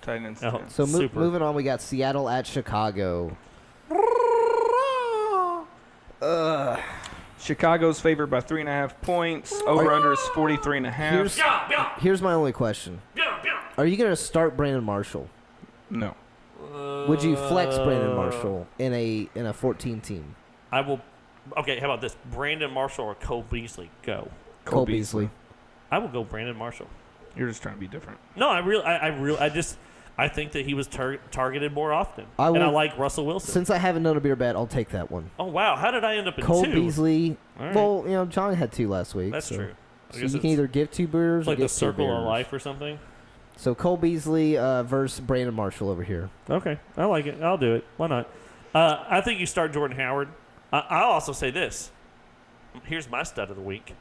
Tight end's Oh. thin. So Super. moving on, we got Seattle at Chicago. Chicago's favored by 3.5 points. Over/under is 43.5. Here's my only question: Are you going to start Brandon Marshall? No. Would you flex Brandon Marshall in a 14 team? I will. Okay, how about this? Brandon Marshall or Cole Beasley? Go. Cole Beasley. I will go Brandon Marshall. You're just trying to be different. No, I think that he was targeted more often. I and I will- like Russell Wilson. Since I haven't done a beer bet, I'll take that one. Oh wow, how did I end up in Cole 2? Beasley. All right. Well, John had 2 last week. That's so. true. I So guess you can it's either give 2 beers or like get the 2 circle of beers. life or something. So Cole Beasley versus Brandon Marshall over here. Okay, I like it. I'll do it. Why not? I think you start Jordan Howard. I'll also say this. Here's my stud of the week.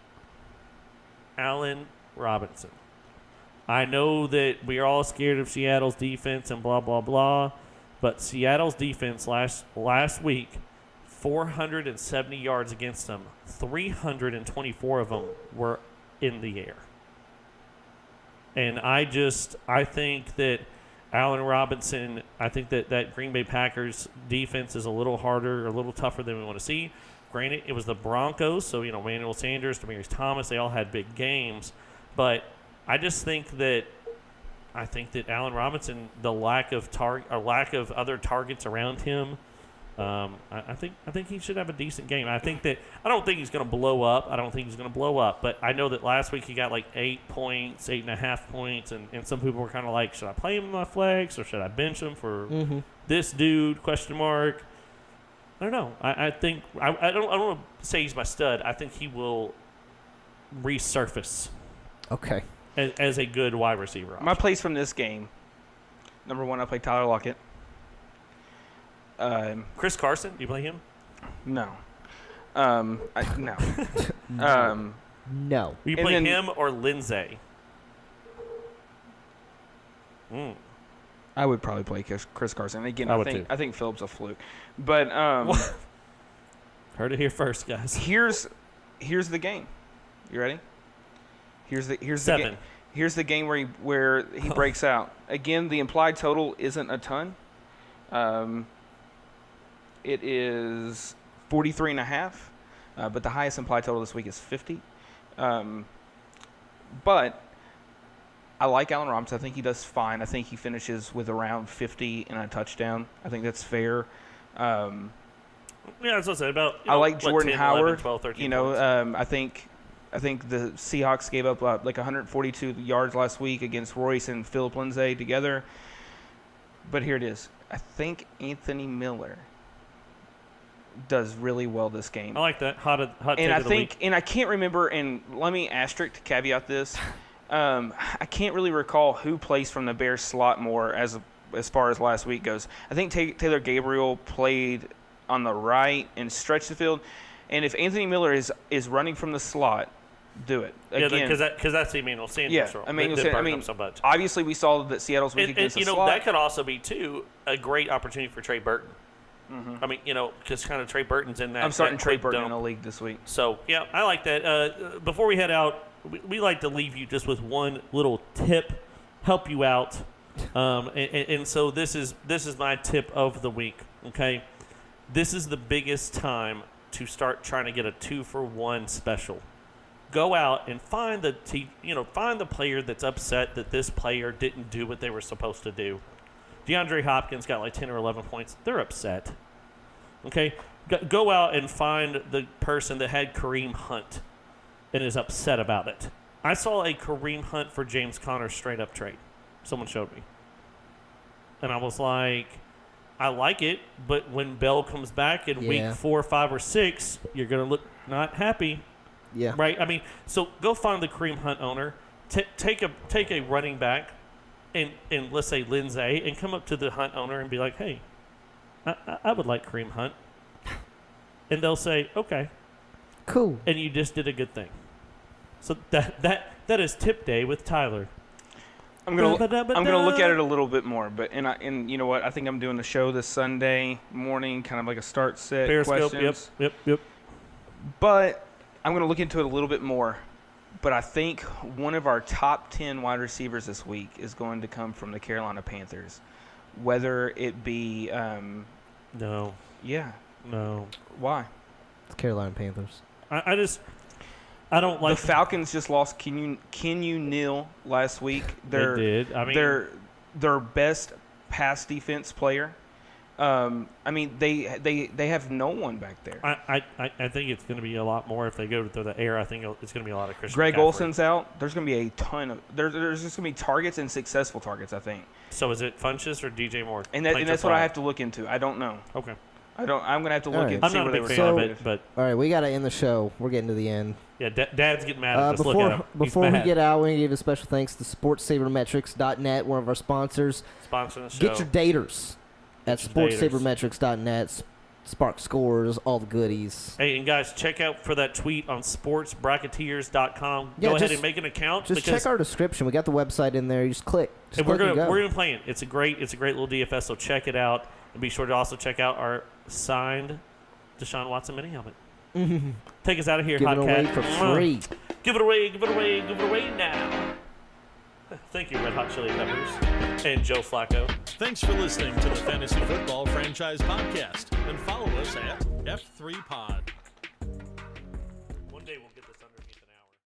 Allen Robinson. I know that we are all scared of Seattle's defense and blah, blah, blah, but Seattle's defense last week, 470 yards against them, 324 of them were in the air. And I think that Allen Robinson, I think that Green Bay Packers defense is a little harder, a little tougher than we want to see. Granted, it was the Broncos, so, Manuel Sanders, Demaryius Thomas, they all had big games. But I just think that Allen Robinson, the lack of other targets around him, I think he should have a decent game. I don't think he's going to blow up. But I know that last week he got like 8 points, 8.5 points, and some people were kind of like, should I play him in my flex or should I bench him for this dude? ? I don't know. I think I don't want to say he's my stud. I think he will resurface Okay. as a good wide receiver option. My plays from this game. Number 1, I play Tyler Lockett. Chris Carson, do you play him? No. No. No. Will you And play then- him or Lindsay? I would probably play Chris Carson. Again, I I would think too. I think Phillips a fluke. But Heard it here first, guys. here's the game. You ready? Here's the 7. game. Here's the game where he breaks out. Again, the implied total isn't a ton. It is 43.5, but the highest implied total this week is 50. But I like Allen Robinson. I think he does fine. I think he finishes with around 50 and a touchdown. I think that's fair. Yeah, that's what I said about. I like Jordan 10, Howard. 11, 12, 13 points. I think I think the Seahawks gave up like 142 yards last week against Royce and Philip Lindsay together. But here it is. I think Anthony Miller does really well this game. I like that. Hot take And I of the think, week. and I can't remember, and let me asterisk caveat this. I can't really recall who plays from the Bears slot more as far as last week goes. I think Taylor Gabriel played on the right and stretched the field. And if Anthony Miller is running from the slot, do it. Again, because that's Emmanuel Sanders. yeah, role. Emmanuel That Sanders. I burn mean, him so much. obviously we saw that Seattle's weak And, against you the know, slot. that could also be, too, a great opportunity for Trey Burton. I mean, you know, because kind of Trey Burton's in that. I'm starting that Trey quick Burton dump. in the league this week. So, yeah, I like that. Before we head out, we like to leave you just with one little tip, help you out. And so this is my tip of the week, okay? This is the biggest time to start trying to get a 2-for-1 special. Go out and find the player that's upset that this player didn't do what they were supposed to do. DeAndre Hopkins got like 10 or 11 points. They're upset. Okay? Go out and find the person that had Kareem Hunt and is upset about it. I saw a Kareem Hunt for James Conner straight up trade. Someone showed me. And I was like, I like it, but when Bell comes back in week 4, 5, or 6, you're going to look not happy. Yeah. Right? I mean, so go find the Kareem Hunt owner, take a running back, and let's say Lindsay, and come up to the Hunt owner and be like, hey, I would like Kareem Hunt. And they'll say, okay. Cool. And you just did a good thing. So that is Tip Day with Tyler. I'm gonna look at it a little bit more, but and you know what? I think I'm doing the show this Sunday morning, kind of like a start set Periscope, questions. Yep. But I'm gonna look into it a little bit more. But I think one of our top 10 wide receivers this week is going to come from the Carolina Panthers, whether it be No. Yeah. No. Why? It's Carolina Panthers. I don't like the Falcons just lost Kenyu Neal last week. They did. I mean, their best pass defense player. I mean, they have no one back there. I think it's going to be a lot more if they go through the air. I think it's going to be a lot of Christian Greg McCaffrey. Olsen's out. There's going to be a ton of there's just going to be targets and successful targets, I think. So is it Funchess or DJ Moore? And that's what I have to look into. I don't know. Okay. I'm going to have to look and I'm see not where a they big were fan of going. it, but All right, we got to end the show. We're getting to the end. yeah, Dad's getting mad at us. Look at him. He's Before we mad. get out, we give a special thanks to SportsSabermetrics.net, one of our sponsors. Sponsoring the show. Get your daters at Get your daters. SportsSabermetrics.net. Spark scores, all the goodies. Hey, and guys, check out for that tweet on sportsbracketeers.com. Yeah, Go ahead just- and make an account. Just because check our description. We got the website in there. You just click. Just and we're click and gonna go. we're gonna play it. It's a great little DFS. So check it out, and be sure to also check out our signed Deshaun Watson mini helmet. Take us out of here, Give Hot it Cat. away for free. Give it away now. Thank you, Red Hot Chili Peppers and Joe Flacco. Thanks for listening to the Fantasy Football Franchise Podcast, and follow us at F3Pod.